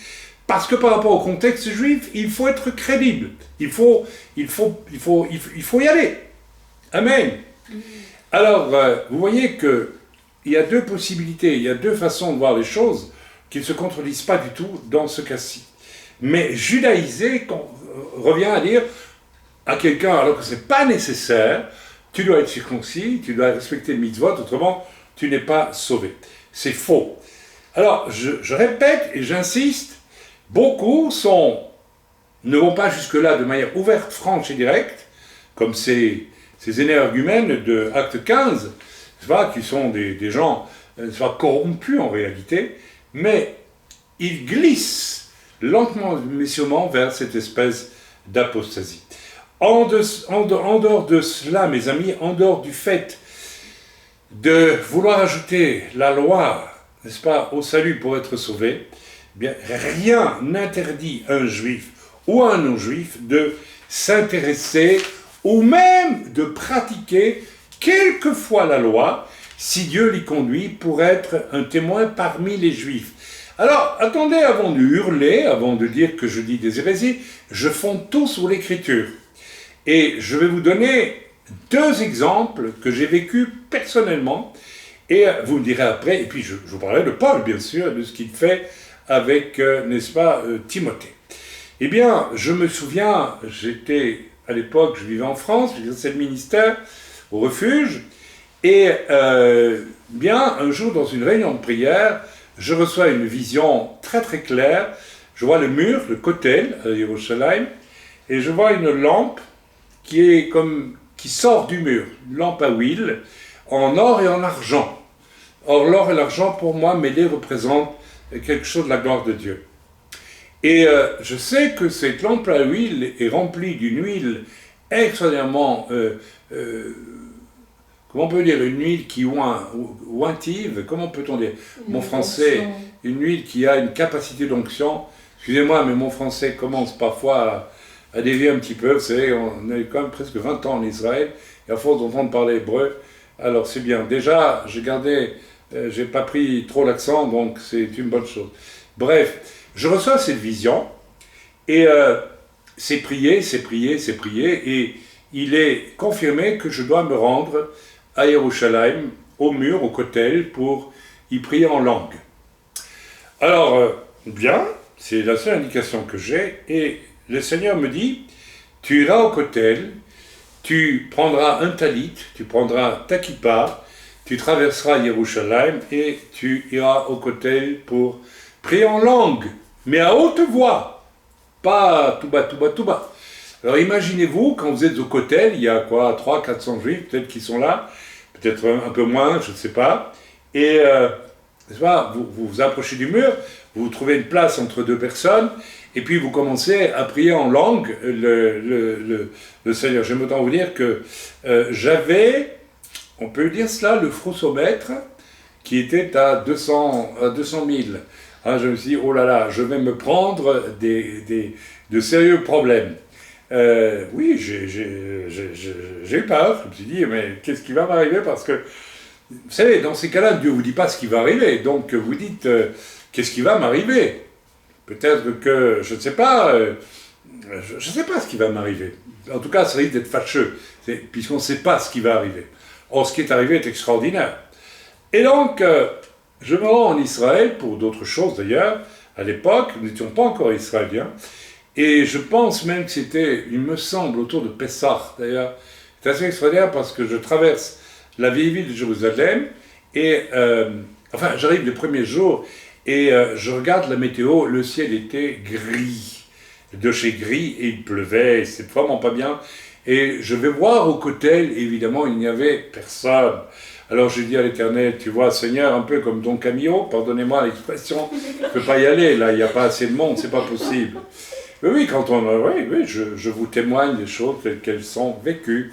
parce que par rapport au contexte juif, il faut être crédible. Il faut y aller. Amen. Alors, vous voyez qu'il y a deux possibilités, il y a deux façons de voir les choses qui ne se contredisent pas du tout dans ce cas-ci. Mais judaïser revient à dire à quelqu'un, alors que ce n'est pas nécessaire, tu dois être circoncis, tu dois respecter le mitzvot, autrement, tu n'es pas sauvé. C'est faux. Alors, je répète et j'insiste, beaucoup ne vont pas jusque-là de manière ouverte, franche et directe, comme ces énergumènes de Acte 15, qui sont des gens corrompus en réalité, mais ils glissent lentement mais sûrement vers cette espèce d'apostasie. En dehors de cela, mes amis, en dehors du fait de vouloir ajouter la loi, n'est-ce pas, au salut pour être sauvé, eh bien, rien n'interdit à un juif ou à un non-juif de s'intéresser ou même de pratiquer quelquefois la loi, si Dieu l'y conduit pour être un témoin parmi les juifs. Alors, attendez, avant de hurler, avant de dire que je dis des hérésies, je fonde tout sur l'écriture. Et je vais vous donner deux exemples que j'ai vécus personnellement, et vous me direz après, et puis je vous parlerai de Paul, bien sûr, de ce qu'il fait avec, n'est-ce pas, Timothée. Eh bien, je me souviens, à l'époque, je vivais en France, j'exerçais le ministère au refuge, et bien, un jour, dans une réunion de prière, je reçois une vision très très claire, je vois le mur, le kotel, à Yerushalayim, et je vois une lampe qui sort du mur, une lampe à huile, en or et en argent. Or, l'or et l'argent, pour moi, mêlés, représentent quelque chose de la gloire de Dieu. Et je sais que cette lampe à huile est remplie d'une huile extraordinairement, comment on peut dire, une huile qui ointive, comment peut-on dire, mon français, une huile qui a une capacité d'onction. Excusez-moi, mais mon français commence parfois à dévier un petit peu. Vous savez, on a eu quand même presque 20 ans en Israël, et à force d'entendre parler hébreu, alors c'est bien. Déjà, j'ai pas pris trop l'accent, donc c'est une bonne chose. Bref, je reçois cette vision, et c'est prié, c'est prié, c'est prié, et il est confirmé que je dois me rendre à Yerushalayim, au mur, au Kotel, pour y prier en langue. Alors, bien, c'est la seule indication que j'ai, et le Seigneur me dit, tu iras au Kotel, tu prendras un talit, tu prendras ta kippa, tu traverseras Yerushalayim, et tu iras au Kotel pour prier en langue, mais à haute voix, pas tout bas, tout bas, tout bas. Alors imaginez-vous, quand vous êtes au Kotel, il y a quoi, 300-400 juifs peut-être qui sont là, peut-être un peu moins, je ne sais pas, et vous vous approchez du mur, vous trouvez une place entre deux personnes, et puis vous commencez à prier en langue le Seigneur. J'aime autant vous dire que j'avais, on peut dire cela, le frosomètre qui était à 200 000. Hein, je me suis dit, oh là là, je vais me prendre de sérieux problèmes. Oui, j'ai eu peur. Je me suis dit, mais qu'est-ce qui va m'arriver? Parce que, vous savez, dans ces cas-là, Dieu ne vous dit pas ce qui va arriver. Donc, vous dites, qu'est-ce qui va m'arriver? Peut-être que, je ne sais pas, je ne sais pas ce qui va m'arriver. En tout cas, ça risque d'être fâcheux, puisqu'on ne sait pas ce qui va arriver. Or, ce qui est arrivé est extraordinaire. Et donc, je me rends en Israël, pour d'autres choses d'ailleurs. À l'époque, nous n'étions pas encore israéliens. Et je pense même que c'était, il me semble, autour de Pessah, d'ailleurs. C'est assez extraordinaire parce que je traverse la vieille ville de Jérusalem, et, enfin, j'arrive le premier jour, et je regarde la météo, le ciel était gris, de chez gris, et il pleuvait, et c'est vraiment pas bien. Et je vais voir au Kotel, évidemment, il n'y avait personne. Alors j'ai dit à l'Éternel, tu vois, Seigneur, un peu comme Don Camillo, pardonnez-moi l'expression, je ne peux pas y aller, là, il n'y a pas assez de monde, c'est pas possible. Oui, quand on, oui, je vous témoigne des choses telles qu'elles sont vécues.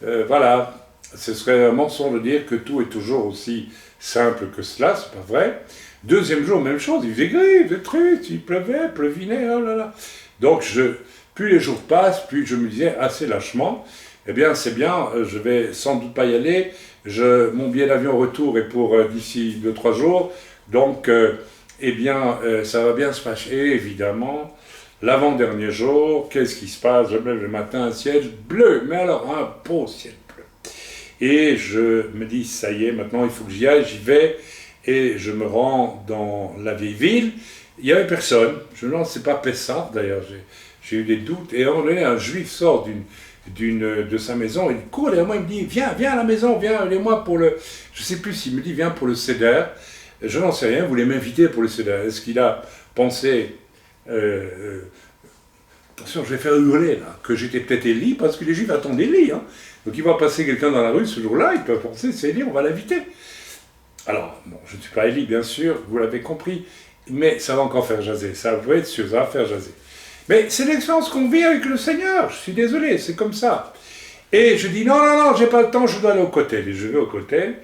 Voilà, ce serait un mensonge de dire que tout est toujours aussi simple que cela, c'est pas vrai. Deuxième jour, même chose, il faisait gris, il faisait triste, il pleuvait, pleuvinait, oh là là. Donc, plus les jours passent, plus je me disais assez lâchement, eh bien, c'est bien, je vais sans doute pas y aller. Mon billet d'avion retour est pour d'ici 2-3 jours, donc, eh bien, ça va bien se passer. Et évidemment, l'avant-dernier jour, qu'est-ce qui se passe? Je me lève le matin, un ciel bleu, mais alors un beau ciel bleu. Et je me dis, ça y est, maintenant il faut que j'y aille, j'y vais, et je me rends dans la vieille ville. Il n'y avait personne, je me demande, c'est pas Pessah d'ailleurs, j'ai eu des doutes, et à un moment donné, un juif sort de sa maison, il court derrière moi, il me dit, viens à la maison, viens, allez-moi pour le... Je ne sais plus s'il me dit, viens pour le Seder. Je n'en sais rien, vous voulez m'inviter pour le Seder. Est-ce qu'il a pensé... attention, je vais faire hurler là, que j'étais peut-être Élie, parce que les Juifs attendent Élie. Hein. Donc il va passer quelqu'un dans la rue ce jour-là, il peut penser, c'est Élie, on va l'inviter. Alors, bon, je ne suis pas Élie, bien sûr, vous l'avez compris, mais ça va encore faire jaser, ça va être sûr, ça va faire jaser. Mais c'est l'expérience qu'on vit avec le Seigneur, je suis désolé, c'est comme ça. Et je dis, non, j'ai pas le temps, je dois aller au Kotel. Et je vais au Kotel,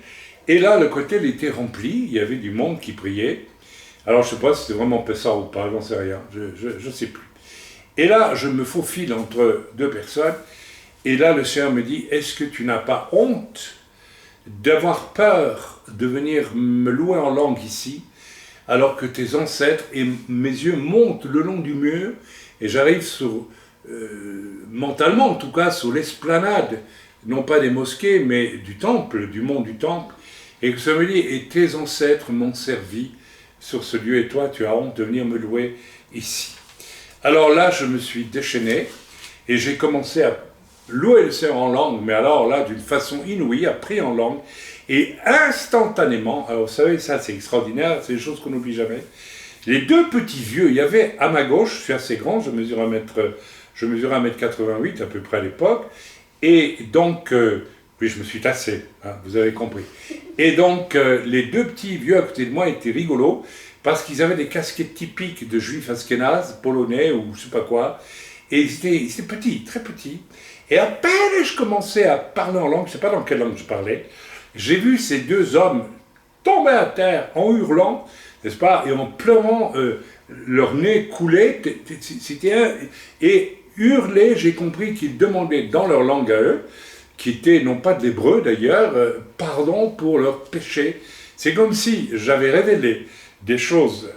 et là, le Kotel était rempli, il y avait du monde qui priait. Alors, je ne sais pas si c'était vraiment Pessah ou pas, j'en sais rien, je ne sais plus. Et là, je me faufile entre deux personnes, et là, le Seigneur me dit, est-ce que tu n'as pas honte d'avoir peur de venir me louer en langue ici, alors que tes ancêtres et mes yeux montent le long du mur, et j'arrive sur, mentalement en tout cas, sur l'esplanade, non pas des mosquées, mais du temple, du mont du temple, et que ça me dit, et tes ancêtres m'ont servi sur ce lieu, et toi, tu as honte de venir me louer ici. Alors là, je me suis déchaîné, et j'ai commencé à louer le Seigneur en langue, mais alors là, d'une façon inouïe, à prier en langue, et instantanément, alors vous savez, ça c'est extraordinaire, c'est des choses qu'on n'oublie jamais, les deux petits vieux, il y avait à ma gauche, je suis assez grand, je mesure 1m88 à peu près à l'époque, et donc, oui, je me suis tassé, hein, vous avez compris. Et donc, les deux petits vieux à côté de moi étaient rigolos, parce qu'ils avaient des casquettes typiques de juifs askénazes, polonais ou je sais pas quoi, et ils étaient petits, très petits. Et à peine je commençais à parler en langue, je ne sais pas dans quelle langue je parlais, j'ai vu ces deux hommes tomber à terre en hurlant, n'est-ce pas, et en pleurant, leur nez coulait, et hurler, j'ai compris qu'ils demandaient dans leur langue à eux, qui était non pas de l'hébreu d'ailleurs, pardon pour leurs péchés. C'est comme si j'avais révélé des choses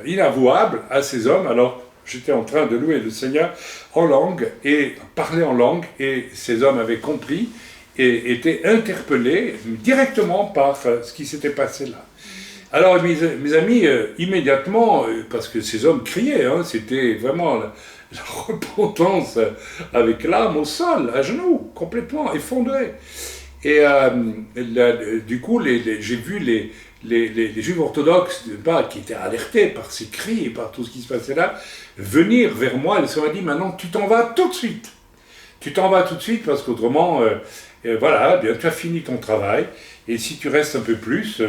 inavouables à ces hommes. Alors, j'étais en train de louer le Seigneur en langue et parler en langue, et ces hommes avaient compris et étaient interpellés directement par ce qui s'était passé là. Alors mes amis, immédiatement, parce que ces hommes criaient, hein, c'était vraiment la repentance avec l'âme au sol, à genoux, complètement effondrée. Et du coup, j'ai vu les juifs orthodoxes qui étaient alertés par ces cris et par tout ce qui se passait là, venir vers moi, et le Seigneur m'a dit, maintenant tu t'en vas tout de suite. Tu t'en vas tout de suite parce qu'autrement, voilà, bien, tu as fini ton travail, et si tu restes un peu plus,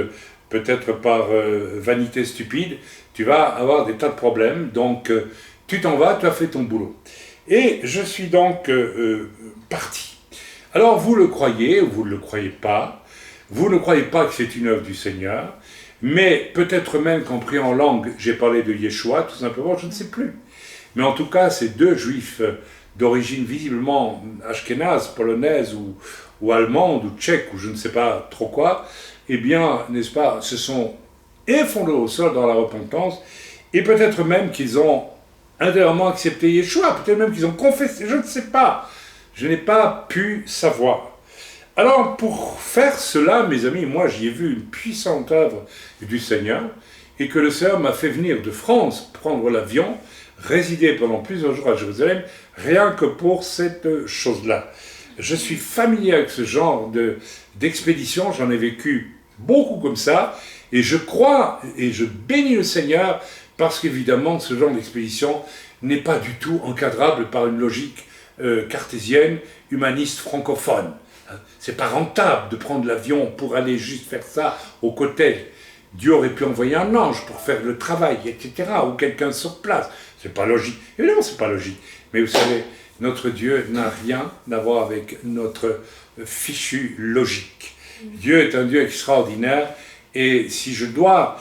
peut-être par vanité stupide, tu vas avoir des tas de problèmes, donc tu t'en vas, tu as fait ton boulot. Et je suis donc parti. Alors vous le croyez ou vous ne le croyez pas, vous ne croyez pas que c'est une œuvre du Seigneur, mais peut-être même qu'en priant en langue, j'ai parlé de Yeshua, tout simplement, je ne sais plus. Mais en tout cas, ces deux juifs d'origine visiblement ashkénaze, polonaise ou allemande ou tchèque ou je ne sais pas trop quoi, eh bien, n'est-ce pas, se sont effondrés au sol dans la repentance, et peut-être même qu'ils ont intérieurement accepté Yeshua, peut-être même qu'ils ont confessé, je ne sais pas, je n'ai pas pu savoir. Alors, pour faire cela, mes amis, moi j'y ai vu une puissante œuvre du Seigneur, et que le Seigneur m'a fait venir de France, prendre l'avion, résider pendant plusieurs jours à Jérusalem, rien que pour cette chose-là. Je suis familier avec ce genre d'expédition, j'en ai vécu beaucoup comme ça, et je crois et je bénis le Seigneur parce qu'évidemment ce genre d'expédition n'est pas du tout encadrable par une logique cartésienne, humaniste, francophone. C'est pas rentable de prendre l'avion pour aller juste faire ça au côté. Dieu aurait pu envoyer un ange pour faire le travail, etc., ou quelqu'un sur place. C'est pas logique. Évidemment, c'est pas logique. Mais vous savez, notre Dieu n'a rien à voir avec notre fichue logique. Dieu est un Dieu extraordinaire, et si je dois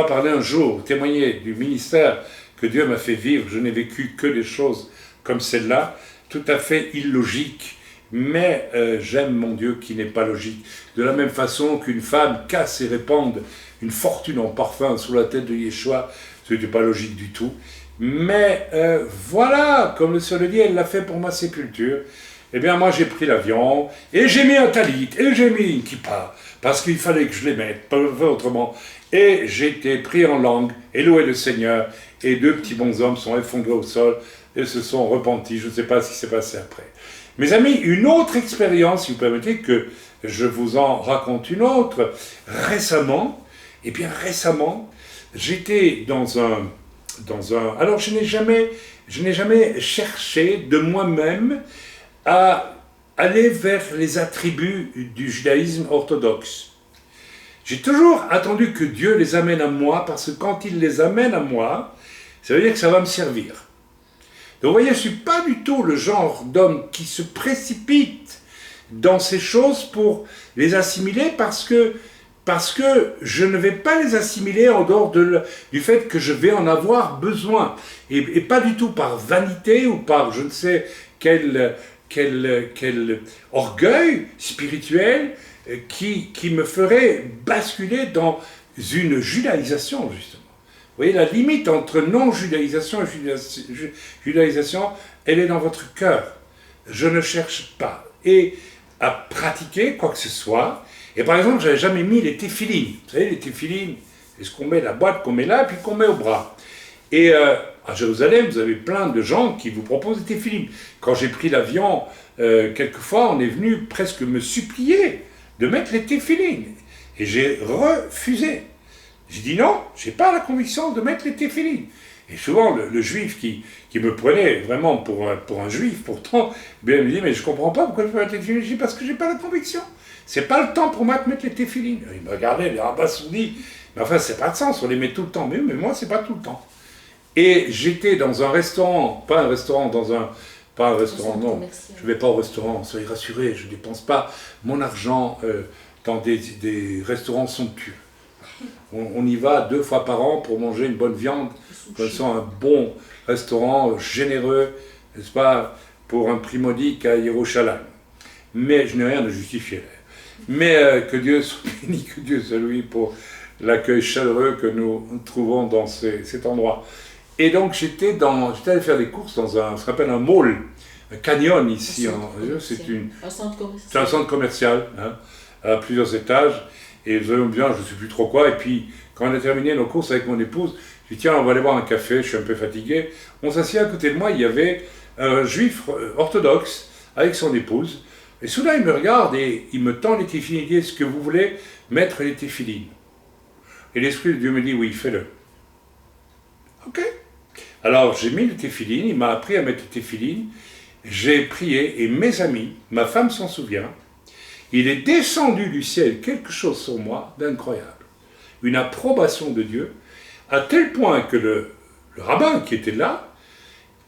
parler un jour, témoigner du ministère que Dieu m'a fait vivre, je n'ai vécu que des choses comme celle-là, tout à fait illogiques, mais j'aime mon Dieu qui n'est pas logique. De la même façon qu'une femme casse et répande une fortune en parfum sous la tête de Yeshua, ce n'était pas logique du tout. Mais voilà, comme le Seigneur le dit, elle l'a fait pour ma sépulture. Eh bien, moi, j'ai pris l'avion, et j'ai mis un talit, et j'ai mis une kippa, parce qu'il fallait que je les mette, pas autrement. Et j'ai été pris en langue, et loué le Seigneur, et deux petits bonshommes sont effondrés au sol, et se sont repentis. Je ne sais pas ce qui s'est passé après. Mes amis, une autre expérience, si vous permettez que je vous en raconte une autre. Récemment, j'étais dans un... Alors, je n'ai jamais cherché de moi-même à aller vers les attributs du judaïsme orthodoxe. J'ai toujours attendu que Dieu les amène à moi, parce que quand il les amène à moi, ça veut dire que ça va me servir. Donc vous voyez, je ne suis pas du tout le genre d'homme qui se précipite dans ces choses pour les assimiler, parce que je ne vais pas les assimiler en dehors du fait que je vais en avoir besoin. Et pas du tout par vanité ou par je ne sais quel orgueil spirituel qui me ferait basculer dans une judaïsation, justement. Vous voyez, la limite entre non-judaïsation et judaïsation, elle est dans votre cœur. Je ne cherche pas à pratiquer quoi que ce soit. Et par exemple, je n'avais jamais mis les téphilines. Vous savez, les téphilines, c'est ce qu'on met, la boîte qu'on met là, et puis qu'on met au bras. Et à Jérusalem, vous avez plein de gens qui vous proposent des téphilines. Quand j'ai pris l'avion, quelquefois, on est venu presque me supplier de mettre les téphilines. Et j'ai refusé. J'ai dit non, je n'ai pas la conviction de mettre les téphilines. Et souvent, le juif qui me prenait vraiment pour un juif, pourtant, bien, il me dit, mais je ne comprends pas pourquoi je peux mettre les téphilines. Je dis, parce que je n'ai pas la conviction. C'est pas le temps pour moi de mettre les téphilines. Il me regardait, les abasourdis. Mais enfin, c'est pas de sens, on les met tout le temps. Mais moi, c'est pas tout le temps. Et j'étais dans un restaurant, pas un restaurant, non, je ne vais pas au restaurant, soyez rassurés, je ne dépense pas mon argent dans des restaurants somptueux. On y va 2 fois par an pour manger une bonne viande, un bon restaurant généreux, n'est-ce pas, pour un prix modique à Yerushalayim. Mais je n'ai rien à justifier. Mais que Dieu soit béni, que Dieu soit loué pour l'accueil chaleureux que nous trouvons dans cet endroit. Et donc j'étais allé faire des courses dans ce qu'on appelle un mall, un canyon ici. C'est un centre commercial, hein, à plusieurs étages. Et nous allions bien, je ne sais plus trop quoi. Et puis, quand on a terminé nos courses avec mon épouse, je dis tiens, on va aller boire un café, je suis un peu fatigué. On s'assied à côté de moi, il y avait un juif orthodoxe avec son épouse. Et soudain, il me regarde et il me tend les téphilines. Il dit est-ce que vous voulez mettre les téphilines? Et l'Esprit de Dieu me dit oui, fais-le. Ok. Alors, j'ai mis les téphilines, il m'a appris à mettre les téphilines. J'ai prié et mes amis, ma femme s'en souvient, il est descendu du ciel quelque chose sur moi d'incroyable. Une approbation de Dieu, à tel point que le rabbin qui était là,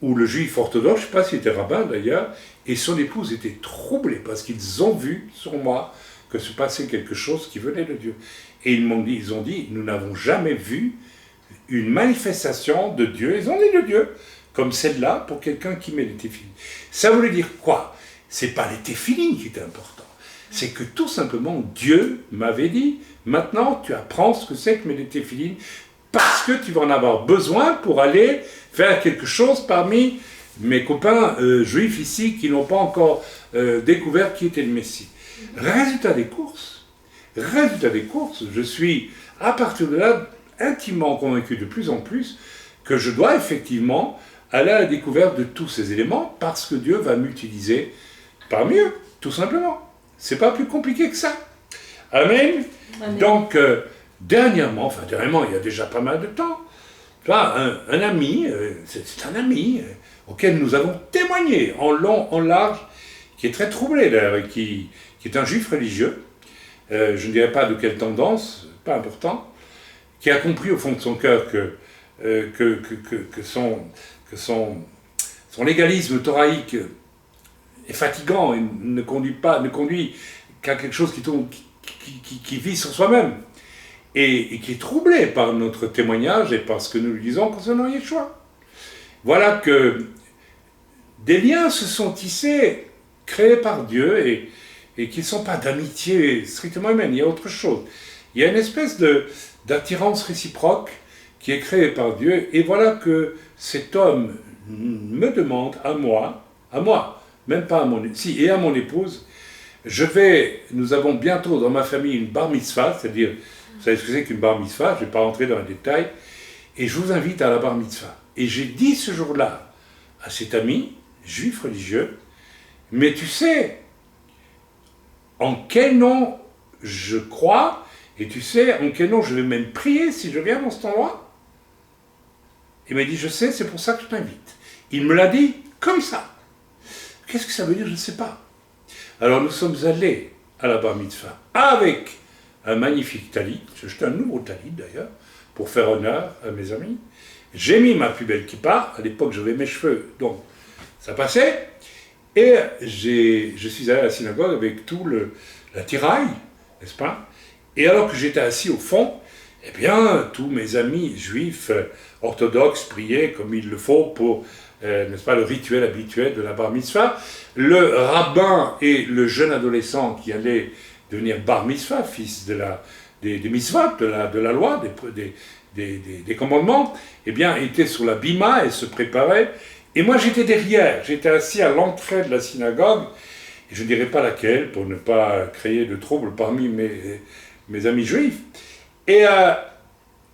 ou le juif orthodoxe, je ne sais pas s'il était rabbin d'ailleurs, et son épouse étaient troublés parce qu'ils ont vu sur moi que se passait quelque chose qui venait de Dieu. Et ils ont dit, nous n'avons jamais vu une manifestation de Dieu, ils ont dit de Dieu, comme celle-là pour quelqu'un qui met les téphilines. Ça voulait dire quoi? C'est pas les téphilines qui étaient importants. C'est que tout simplement Dieu m'avait dit, maintenant tu apprends ce que c'est que mettre les téphilines, parce que tu vas en avoir besoin pour aller faire quelque chose parmi mes copains juifs ici qui n'ont pas encore découvert qui était le Messie. Résultat des courses, je suis à partir de là intimement convaincu de plus en plus que je dois effectivement aller à la découverte de tous ces éléments parce que Dieu va m'utiliser parmi eux, tout simplement. C'est pas plus compliqué que ça. Amen. Amen. Donc, dernièrement, il y a déjà pas mal de temps, tu vois, un ami, c'est un ami auquel nous avons témoigné en long, en large, qui est très troublé d'ailleurs, et qui est un juif religieux, je ne dirais pas de quelle tendance, pas important, qui a compris au fond de son cœur que son légalisme thoraïque est fatigant et ne conduit qu'à quelque chose qui vit sur soi-même et qui est troublé par notre témoignage et par ce que nous lui disons concernant Yeshua. Voilà que des liens se sont tissés, créés par Dieu et qui ne sont pas d'amitié strictement humaine, il y a autre chose. Il y a une espèce d'attirance réciproque qui est créée par Dieu et voilà que cet homme me demande à moi, même pas à à mon épouse, nous avons bientôt dans ma famille une bar mitzvah, c'est-à-dire, vous savez ce que c'est qu'une bar mitzvah, je ne vais pas rentrer dans les détails, et je vous invite à la bar mitzvah. Et j'ai dit ce jour-là à cet ami, juif religieux, mais tu sais en quel nom je crois, et tu sais en quel nom je vais même prier si je viens dans cet endroit? Il m'a dit, je sais, c'est pour ça que je t'invite. Il me l'a dit comme ça. Qu'est-ce que ça veut dire? Je ne sais pas. Alors nous sommes allés à la bar mitzvah avec un magnifique talit, j'ai acheté un nouveau talit d'ailleurs, pour faire honneur à mes amis. J'ai mis ma plus belle kippa, à l'époque j'avais mes cheveux, donc ça passait, et je suis allé à la synagogue avec tout l'attirail, n'est-ce pas? Et alors que j'étais assis au fond, eh bien, tous mes amis juifs orthodoxes priaient comme il le faut pour, n'est-ce pas, le rituel habituel de la bar mitzvah. Le rabbin et le jeune adolescent qui allait devenir bar mitzvah, fils des mitzvot, de la loi, des commandements, eh bien, étaient sur la bima et se préparaient. Et moi, j'étais derrière, j'étais assis à l'entrée de la synagogue, et je ne dirais pas laquelle, pour ne pas créer de trouble parmi mes amis juifs. Et à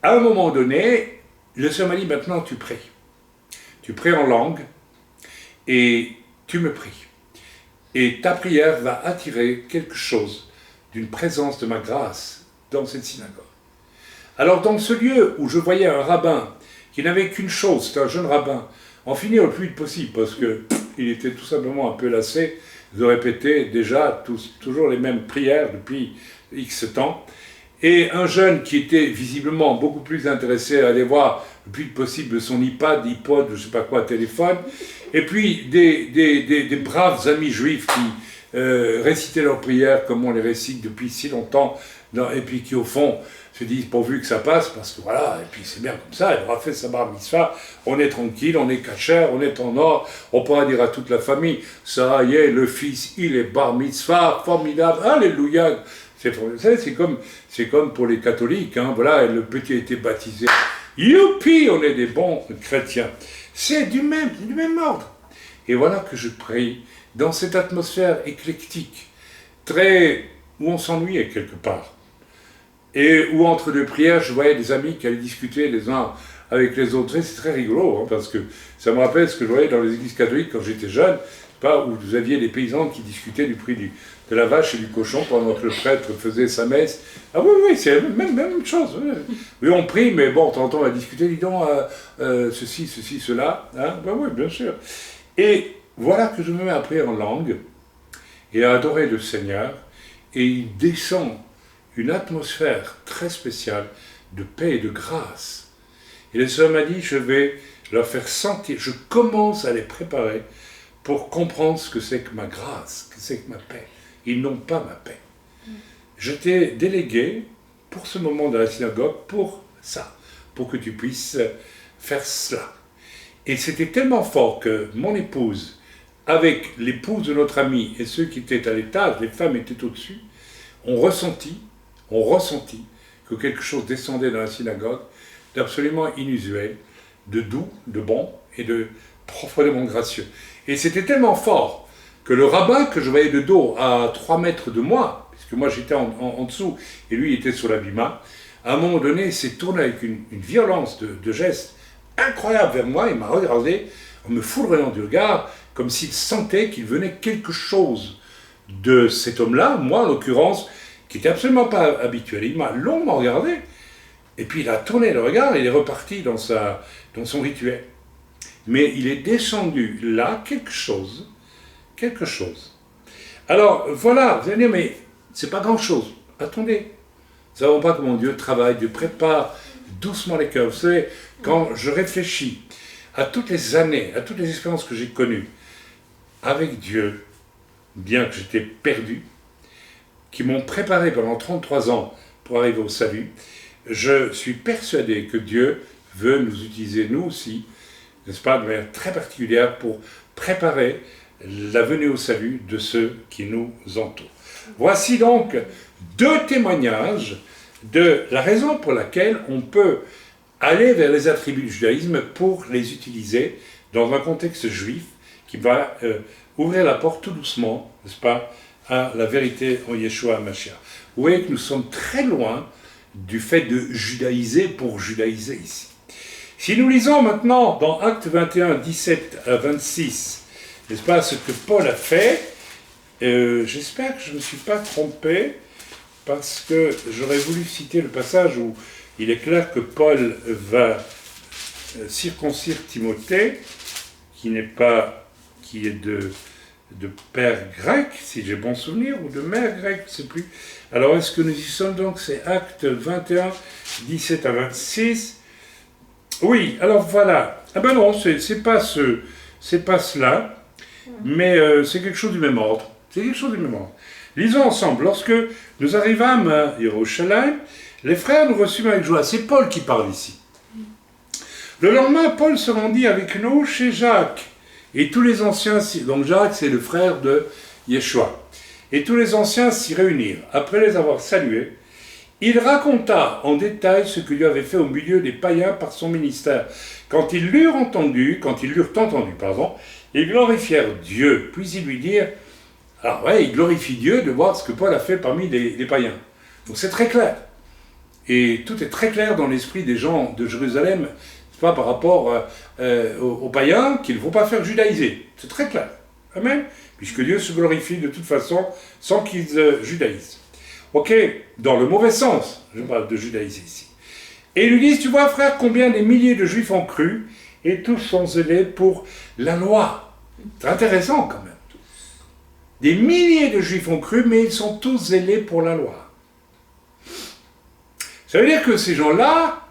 un moment donné, le Seigneur m'a dit, maintenant tu pries. Tu pries en langue, et tu me pries. Et ta prière va attirer quelque chose d'une présence de ma grâce dans cette synagogue. Alors dans ce lieu où je voyais un rabbin qui n'avait qu'une chose, c'était un jeune rabbin, en finir le plus vite possible, parce qu'il était tout simplement un peu lassé de répéter déjà toujours les mêmes prières depuis X temps, et un jeune qui était visiblement beaucoup plus intéressé à aller voir le plus vite possible son iPod, je ne sais pas quoi, téléphone, et puis des braves amis juifs qui récitaient leurs prières comme on les récite depuis si longtemps, et puis qui au fond se disent pourvu que ça passe, parce que voilà, et puis c'est bien comme ça, elle aura fait sa bar mitzvah, on est tranquille, on est cachère, on est en or, on pourra dire à toute la famille, ça y est, le fils, il est bar mitzvah, formidable, alléluia. C'est comme pour les catholiques, hein, voilà, le petit a été baptisé Youpi, on est des bons chrétiens. C'est du même ordre. Et voilà que je prie dans cette atmosphère éclectique, où on s'ennuyait quelque part. Et où entre deux prières, je voyais des amis qui allaient discuter les uns avec les autres. Et c'est très rigolo, hein, parce que ça me rappelle ce que je voyais dans les églises catholiques quand j'étais jeune, où vous aviez des paysans qui discutaient du prix de la vache et du cochon pendant que le prêtre faisait sa messe. Ah oui, c'est la même chose. Oui, on prie, mais bon, de temps en temps, on va discuter, dis donc, ceci, cela. Hein? Ben oui, bien sûr. Et voilà que je me mets à prier en langue et à adorer le Seigneur, et il descend une atmosphère très spéciale de paix et de grâce. Et le Seigneur m'a dit, je vais leur faire sentir, je commence à les préparer pour comprendre ce que c'est que ma grâce, ce que c'est que ma paix. Ils n'ont pas ma paix. Je t'ai délégué pour ce moment dans la synagogue, pour ça, pour que tu puisses faire cela. Et c'était tellement fort que mon épouse, avec l'épouse de notre ami et ceux qui étaient à l'étage, les femmes étaient au-dessus, ont ressenti que quelque chose descendait dans la synagogue d'absolument inusuel, de doux, de bon et de profondément gracieux. Et c'était tellement fort que le rabbin que je voyais de dos à 3 mètres de moi, puisque moi j'étais en dessous et lui était sur la bima, à un moment donné s'est tourné avec une violence de geste incroyable vers moi, il m'a regardé en me foudroyant du regard, comme s'il sentait qu'il venait quelque chose de cet homme-là, moi en l'occurrence, qui n'était absolument pas habituel. Il m'a longuement regardé, et puis il a tourné le regard et il est reparti dans son rituel. Mais il est descendu là quelque chose. Alors voilà, vous allez dire, mais c'est pas grand-chose. Attendez, nous ne savons pas comment Dieu travaille, Dieu prépare doucement les cœurs. Vous savez, quand je réfléchis à toutes les années, à toutes les expériences que j'ai connues avec Dieu, bien que j'étais perdu, qui m'ont préparé pendant 33 ans pour arriver au salut, je suis persuadé que Dieu veut nous utiliser, nous aussi, n'est-ce pas, de manière très particulière pour préparer la venue au salut de ceux qui nous entourent. Voici donc 2 témoignages de la raison pour laquelle on peut aller vers les attributs du judaïsme pour les utiliser dans un contexte juif qui va ouvrir la porte tout doucement, n'est-ce pas, à la vérité en Yeshua HaMashiach. Vous voyez que nous sommes très loin du fait de judaïser pour judaïser ici. Si nous lisons maintenant dans Actes 21, 17 à 26, n'est-ce pas, ce que Paul a fait, j'espère que je ne me suis pas trompé, parce que j'aurais voulu citer le passage où il est clair que Paul va circoncire Timothée, qui est de père grec, si j'ai bon souvenir, ou de mère grecque, je ne sais plus. Alors, est-ce que nous y sommes donc? C'est Actes 21, 17 à 26. Oui, alors voilà. Ah ben non, c'est pas cela, mais c'est quelque chose du même ordre. Lisons ensemble. Lorsque nous arrivâmes à Jérusalem, les frères nous reçurent avec joie. C'est Paul qui parle ici. Le lendemain, Paul se rendit avec nous chez Jacques. Et tous les anciens, donc Jacques c'est le frère de Yeshua, et tous les anciens s'y réunirent. Après les avoir salués, il raconta en détail ce que Dieu avait fait au milieu des païens par son ministère. Quand ils l'eurent entendu, ils glorifièrent Dieu. Puis ils lui dirent, alors ouais, ils glorifient Dieu de voir ce que Paul a fait parmi les païens. Donc c'est très clair. Et tout est très clair dans l'esprit des gens de Jérusalem, pas par rapport aux païens qu'il ne faut pas faire judaïser. C'est très clair. Amen. Puisque Dieu se glorifie de toute façon sans qu'ils judaïsent. Ok, dans le mauvais sens, je parle de judaïser ici. Et ils lui disent, tu vois frère, combien des milliers de juifs ont cru, et tous sont zélés pour la loi. C'est intéressant quand même. Des milliers de juifs ont cru, mais ils sont tous zélés pour la loi. Ça veut dire que ces gens-là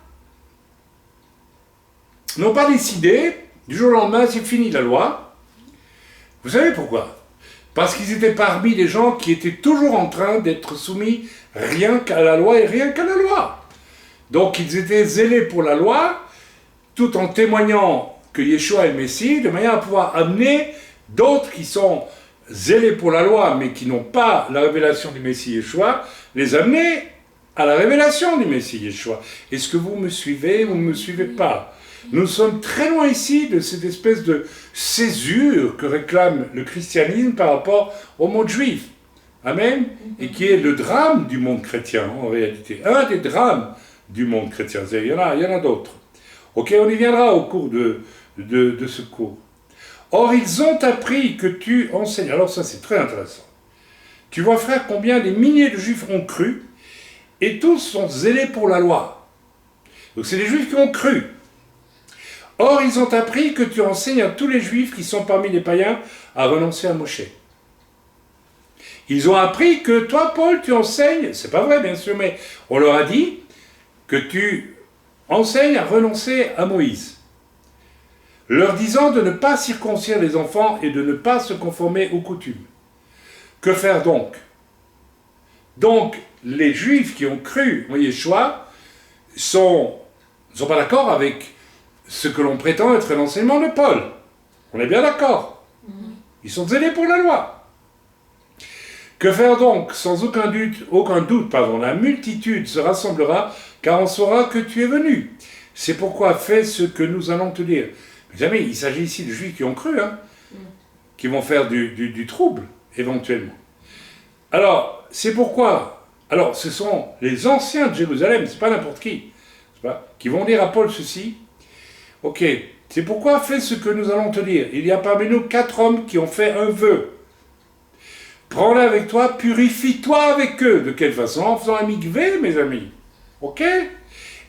n'ont pas décidé, du jour au lendemain, c'est fini la loi. Vous savez pourquoi? Parce qu'ils étaient parmi des gens qui étaient toujours en train d'être soumis rien qu'à la loi et rien qu'à la loi. Donc ils étaient zélés pour la loi, tout en témoignant que Yeshua est le Messie, de manière à pouvoir amener d'autres qui sont zélés pour la loi, mais qui n'ont pas la révélation du Messie Yeshua, les amener à la révélation du Messie Yeshua. Est-ce que vous me suivez ou vous ne me suivez pas? Nous sommes très loin ici de cette espèce de césure que réclame le christianisme par rapport au monde juif. Amen. Et qui est le drame du monde chrétien, en réalité. Un des drames du monde chrétien. Il y en a d'autres. Ok, on y viendra au cours de ce cours. Or, ils ont appris que tu enseignes. Alors ça, c'est très intéressant. Tu vois, frère, combien des milliers de juifs ont cru, et tous sont zélés pour la loi. Donc c'est les juifs qui ont cru. Or, ils ont appris que tu enseignes à tous les juifs qui sont parmi les païens à renoncer à Moshe. Ils ont appris que toi, Paul, tu enseignes, c'est pas vrai bien sûr, mais on leur a dit que tu enseignes à renoncer à Moïse, leur disant de ne pas circoncire les enfants et de ne pas se conformer aux coutumes. Que faire donc? Donc, les Juifs qui ont cru en Yeshua ne sont pas d'accord avec ce que l'on prétend être l'enseignement de Paul. On est bien d'accord. Ils sont zélés pour la loi. Que faire donc? Sans aucun doute, la multitude se rassemblera, car on saura que tu es venu. C'est pourquoi fais ce que nous allons te dire. Mes amis, il s'agit ici de Juifs qui ont cru, qui vont faire du trouble, éventuellement. Alors, c'est pourquoi, ce sont les anciens de Jérusalem, c'est pas n'importe qui vont dire à Paul ceci. Ok, c'est pourquoi fais ce que nous allons te dire. Il y a parmi nous 4 hommes qui ont fait un vœu. Prends-les avec toi, purifie-toi avec eux. De quelle façon? En faisant un mikvé, mes amis. Ok?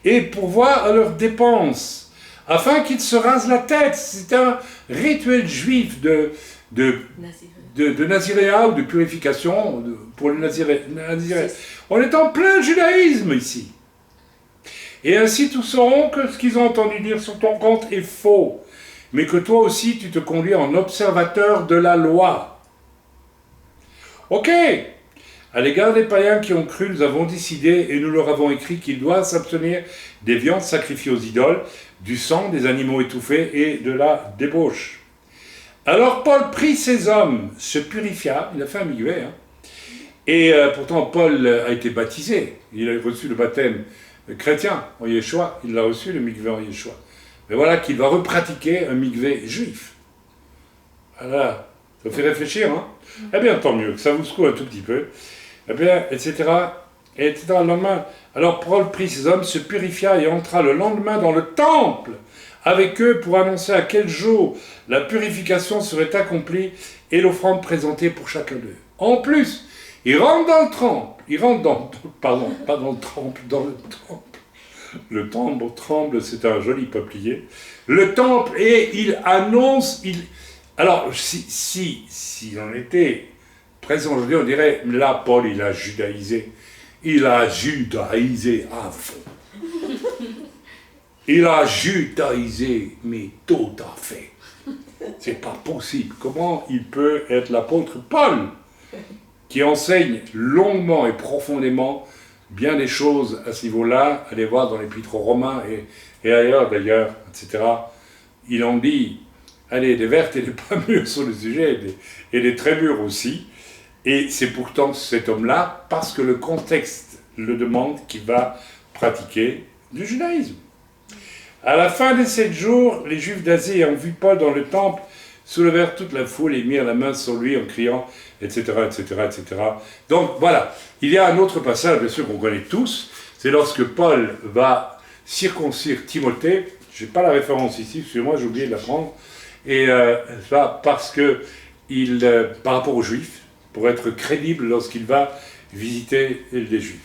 Et pourvoir à leurs dépenses, afin qu'ils se rasent la tête. C'est un rituel juif de naziréat ou de purification pour le naziréat. On est en plein judaïsme ici. Et ainsi tous sauront que ce qu'ils ont entendu dire sur ton compte est faux, mais que toi aussi tu te conduis en observateur de la loi. Ok, à l'égard des païens qui ont cru, nous avons décidé et nous leur avons écrit qu'ils doivent s'abstenir des viandes sacrifiées aux idoles, du sang, des animaux étouffés et de la débauche. Alors Paul prit ces hommes, se purifia, il a fait un mikvé, et pourtant Paul a été baptisé, il a reçu le baptême chrétien en Yeshua, il l'a reçu le mikvé en Yeshua. Mais voilà qu'il va repratiquer un mikvé juif. Voilà, ça fait réfléchir, Eh bien, tant mieux, que ça vous secoue un tout petit peu. Eh bien, etc. Le lendemain, alors Paul prit ces hommes, se purifia et entra le lendemain dans le temple avec eux pour annoncer à quel jour la purification serait accomplie et l'offrande présentée pour chacun d'eux. En plus, il rentre dans le temple, dans le temple. Le temple tremble, c'est un joli peuplier. Le temple, et il annonce, alors, si on était présent aujourd'hui, on dirait, là, Paul, il a judaïsé. Il a judaïsé à fond. Il a judaïsé, mais tout à fait. C'est pas possible. Comment il peut être l'apôtre Paul, qui enseigne longuement et profondément bien des choses à ce niveau-là, allez voir dans l'Épître aux Romains et ailleurs d'ailleurs, etc. Il en dit, allez, des vertes et des pas mûres sur le sujet, et des très mûres aussi. Et c'est pourtant cet homme-là, parce que le contexte le demande, qui va pratiquer du judaïsme. À la fin des 7 jours, les Juifs d'Asie, ayant vu Paul dans le temple, soulevèrent toute la foule et mirent la main sur lui en criant, etc., etc., etc. Donc voilà, il y a un autre passage, bien sûr, qu'on connaît tous, c'est lorsque Paul va circoncire Timothée. Je n'ai pas la référence ici, excusez-moi, j'ai oublié de la prendre. Et parce que, par rapport aux Juifs, pour être crédible lorsqu'il va visiter les Juifs.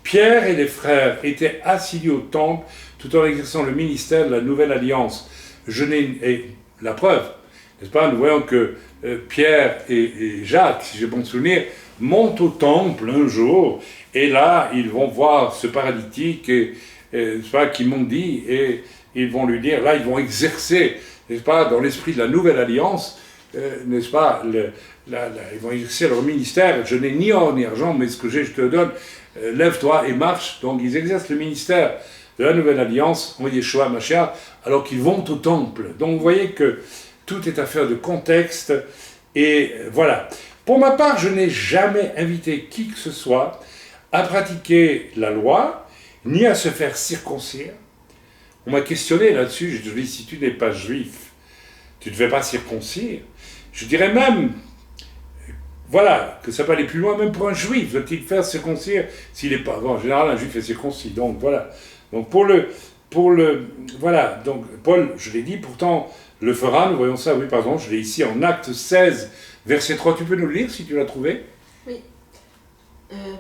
Pierre et les frères étaient assidus au temple tout en exerçant le ministère de la Nouvelle Alliance. Et la preuve, n'est-ce pas, nous voyons que Pierre et Jacques, si j'ai bon souvenir, montent au temple un jour, et là, ils vont voir ce paralytique qui mendie, et ils vont lui dire, là, ils vont exercer, n'est-ce pas, dans l'esprit de la Nouvelle Alliance, n'est-ce pas, ils vont exercer leur ministère. Je n'ai ni or ni argent, mais ce que j'ai, je te le donne. Lève-toi et marche. Donc ils exercent le ministère de la Nouvelle Alliance, en Yeshua Mashiach, alors qu'ils vont au temple. Donc vous voyez que tout est affaire de contexte. Et voilà. Pour ma part, je n'ai jamais invité qui que ce soit à pratiquer la loi, ni à se faire circoncire. On m'a questionné là-dessus, je dis, si tu n'es pas juif, tu ne te fais pas circoncire. Je dirais même, voilà, que ça peut aller plus loin, même pour un juif, doit-il faire circoncire s'il n'est pas... Bon, en général, un juif est circoncis, donc voilà. Donc voilà, donc Paul, je l'ai dit, pourtant le fera, nous voyons ça, oui, pardon, je l'ai ici en Acte 16, verset 3, tu peux nous le lire si tu l'as trouvé? Oui.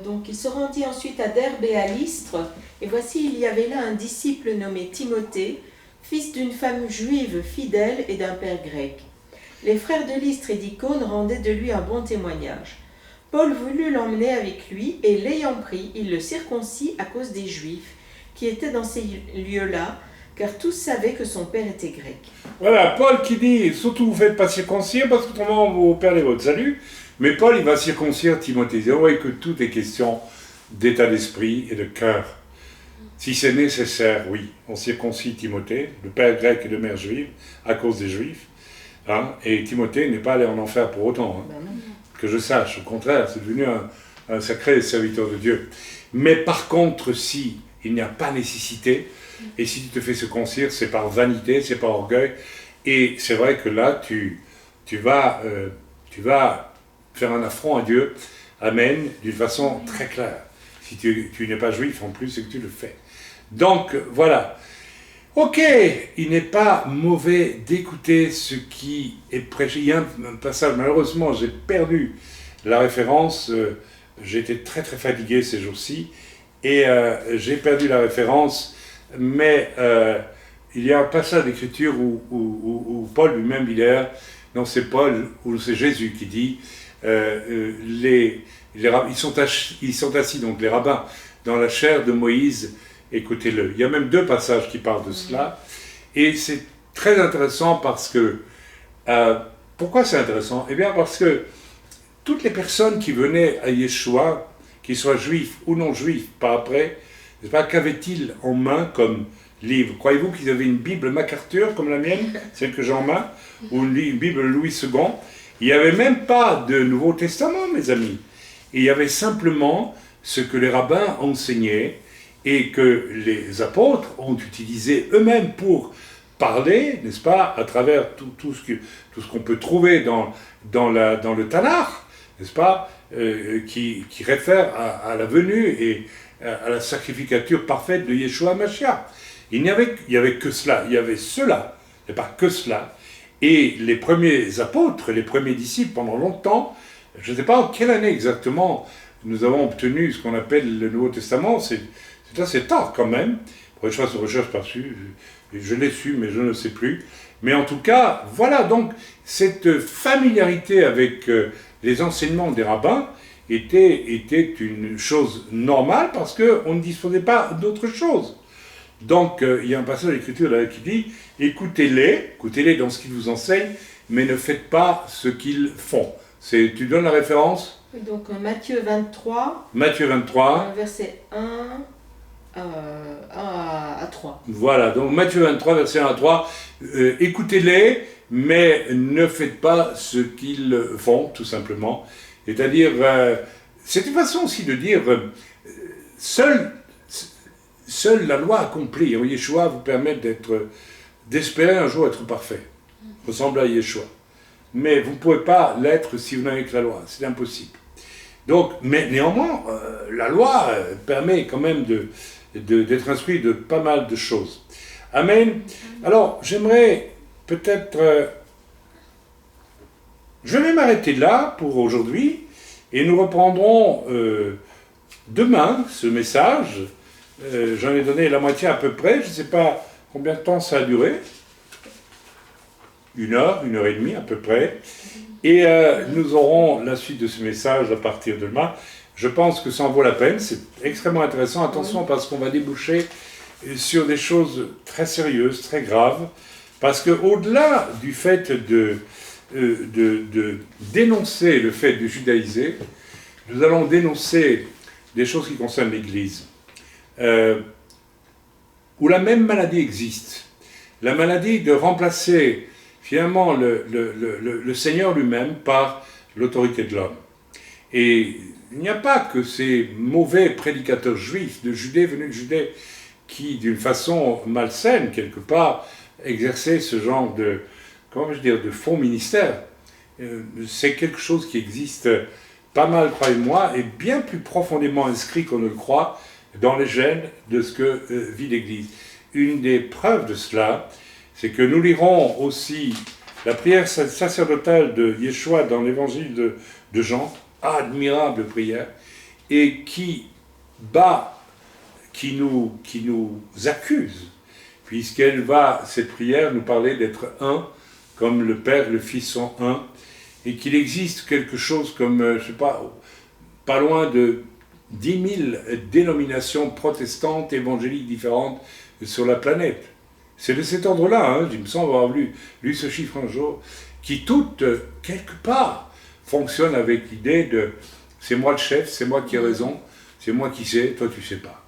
Donc il se rendit ensuite à Derbe et à Lystre, et voici il y avait là un disciple nommé Timothée, fils d'une femme juive fidèle et d'un père grec. Les frères de Lystre et d'Icône rendaient de lui un bon témoignage. Paul voulut l'emmener avec lui, et l'ayant pris, il le circoncit à cause des Juifs, qui étaient dans ces lieux-là, car tous savaient que son père était grec. Voilà, Paul qui dit, surtout vous ne faites pas circoncire, parce qu'autrement vous perdez votre salut. Mais Paul, il va circoncire Timothée. Vous voyez que tout est question d'état d'esprit et de cœur. Si c'est nécessaire, oui, on circoncit Timothée, le père grec et de mère juive, à cause des Juifs. Hein, et Timothée n'est pas allé en enfer pour autant, hein, que je sache. Au contraire, c'est devenu un sacré serviteur de Dieu. Mais par contre, si il n'y a pas nécessité, et si tu te fais circoncire, c'est par vanité, c'est par orgueil, et c'est vrai que là, tu vas faire un affront à Dieu, amen, d'une façon très claire. Si tu n'es pas juif en plus, c'est que tu le fais. Donc, voilà. Ok, il n'est pas mauvais d'écouter ce qui est prêché. Il y a un passage, malheureusement, j'ai perdu la référence, j'ai été très très fatigué ces jours-ci, et j'ai perdu la référence, mais il y a un passage d'écriture où Paul lui-même, non c'est Paul, ou c'est Jésus qui dit, ils sont assis, donc les rabbins, dans la chair de Moïse, écoutez-le. Il y a même 2 passages qui parlent de cela, et c'est très intéressant parce que, pourquoi c'est intéressant? Eh bien parce que toutes les personnes qui venaient à Yeshua, qu'ils soient juifs ou non juifs, par après, qu'avaient-ils en main comme livre? Croyez-vous qu'ils avaient une Bible MacArthur comme la mienne, celle que j'ai en main, ou une Bible Louis II? Il n'y avait même pas de Nouveau Testament, mes amis. Il y avait simplement ce que les rabbins enseignaient et que les apôtres ont utilisé eux-mêmes pour parler, n'est-ce pas, à travers tout ce qu'on peut trouver dans le Tanakh, n'est-ce pas, qui réfère à la venue et à la sacrificature parfaite de Yeshua Mashiach. Il n'y avait que cela, il y avait cela, et pas que cela. Et les premiers apôtres, les premiers disciples, pendant longtemps, je ne sais pas en quelle année exactement nous avons obtenu ce qu'on appelle le Nouveau Testament, c'est assez tard quand même. Pour que je fasse une recherche par-dessus, je l'ai su, mais je ne sais plus. Mais en tout cas, voilà, donc cette familiarité avec les enseignements des rabbins était une chose normale parce qu'on ne disposait pas d'autre chose. Donc, il y a un passage de l'Écriture là qui dit « Écoutez-les dans ce qu'ils vous enseignent, mais ne faites pas ce qu'ils font. » Tu donnes la référence? Oui, donc Matthieu 23. Matthieu 23. Verset 1 à 3. Voilà, donc Matthieu 23, verset 1 à 3. Écoutez-les, mais ne faites pas ce qu'ils font, tout simplement. C'est-à-dire, c'est une façon aussi de dire, seule la loi accomplie, Yeshua vous permet d'espérer un jour être parfait, ressembler à Yeshua. Mais vous ne pouvez pas l'être si vous n'avez que la loi, c'est impossible. Donc, mais néanmoins, la loi permet quand même d'être instruit de pas mal de choses. Amen. Alors, j'aimerais peut-être... je vais m'arrêter là pour aujourd'hui, et nous reprendrons demain ce message. J'en ai donné la moitié à peu près, je ne sais pas combien de temps ça a duré. 1 heure, 1 heure et demie à peu près. Et nous aurons la suite de ce message à partir de demain. Je pense que ça en vaut la peine, c'est extrêmement intéressant. Attention parce qu'on va déboucher sur des choses très sérieuses, très graves. Parce qu'au-delà du fait de dénoncer le fait de judaïser, nous allons dénoncer des choses qui concernent l'Église. Où la même maladie existe. La maladie de remplacer finalement le Seigneur lui-même par l'autorité de l'homme. Et il n'y a pas que ces mauvais prédicateurs juifs de Judée, venus de Judée, qui, d'une façon malsaine, quelque part, exerçaient ce genre de, comment je veux dire, de faux ministère. C'est quelque chose qui existe pas mal, croyez-moi, et bien plus profondément inscrit qu'on ne le croit dans les gènes de ce que vit l'Église. Une des preuves de cela, c'est que nous lirons aussi la prière sacerdotale de Yeshua dans l'évangile de Jean, admirable prière, et qui nous accuse, puisqu'elle va, cette prière, nous parler d'être un, comme le Père et le Fils sont un, et qu'il existe quelque chose comme, je sais pas loin de 10 000 dénominations protestantes, évangéliques différentes sur la planète. C'est de cet ordre-là, hein, il me semble avoir lu ce chiffre un jour, qui toutes, quelque part, fonctionnent avec l'idée de « c'est moi le chef, c'est moi qui ai raison, c'est moi qui sais, toi tu sais pas ».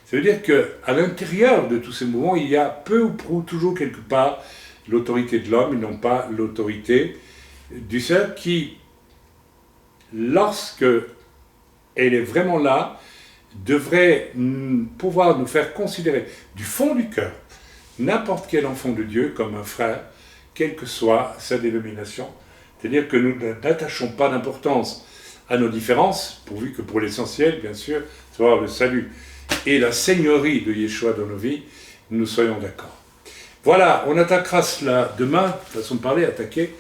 Ça veut dire qu'à l'intérieur de tous ces mouvements, il y a peu ou prou toujours quelque part l'autorité de l'homme, et non pas l'autorité du Seigneur qui, lorsque elle est vraiment là, devrait pouvoir nous faire considérer du fond du cœur n'importe quel enfant de Dieu comme un frère, quelle que soit sa dénomination. C'est-à-dire que nous n'attachons pas d'importance à nos différences, pourvu que pour l'essentiel, bien sûr, soit le salut et la seigneurie de Yeshua dans nos vies, nous soyons d'accord. Voilà, on attaquera cela demain, façon de parler, attaquer.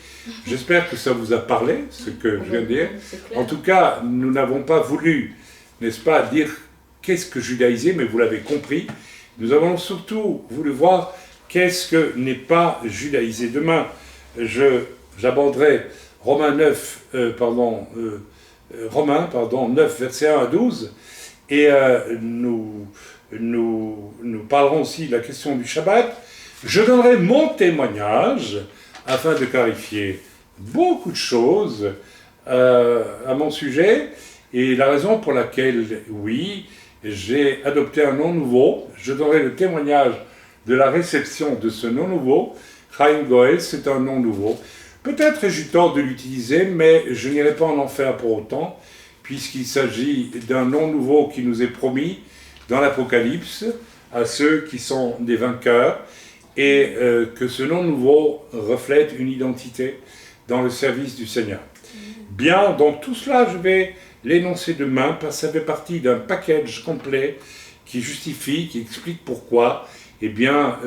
J'espère que ça vous a parlé, ce que je viens de dire. En tout cas, nous n'avons pas voulu, n'est-ce pas, dire qu'est-ce que judaïser, mais vous l'avez compris. Nous avons surtout voulu voir qu'est-ce que n'est pas judaïsé. Demain, j'aborderai Romains 9, Romains 9, versets 1 à 12, et nous parlerons aussi de la question du Shabbat. Je donnerai mon témoignage afin de clarifier beaucoup de choses à mon sujet, et la raison pour laquelle, oui, j'ai adopté un nom nouveau. Je donnerai le témoignage de la réception de ce nom nouveau. Chaim Goel, c'est un nom nouveau. Peut-être ai-je eu tort de l'utiliser, mais je n'irai pas en enfer pour autant, puisqu'il s'agit d'un nom nouveau qui nous est promis dans l'Apocalypse à ceux qui sont des vainqueurs, et que ce nom nouveau reflète une identité dans le service du Seigneur. Bien, donc tout cela, je vais l'énoncer demain, parce que ça fait partie d'un package complet qui justifie, qui explique pourquoi, eh bien,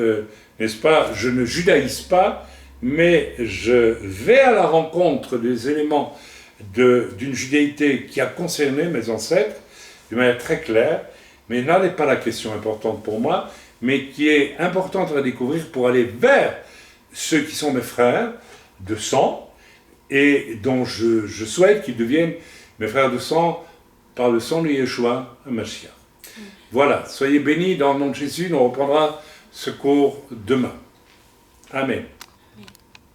n'est-ce pas, je ne judaïse pas, mais je vais à la rencontre des éléments d'une judéité qui a concerné mes ancêtres, de manière très claire, mais là n'est pas la question importante pour moi, mais qui est importante à découvrir pour aller vers ceux qui sont mes frères de sang, et dont je souhaite qu'ils deviennent mes frères de sang par le sang de Yeshua, un Mashiach. Voilà, soyez bénis dans le nom de Jésus, on reprendra ce cours demain. Amen.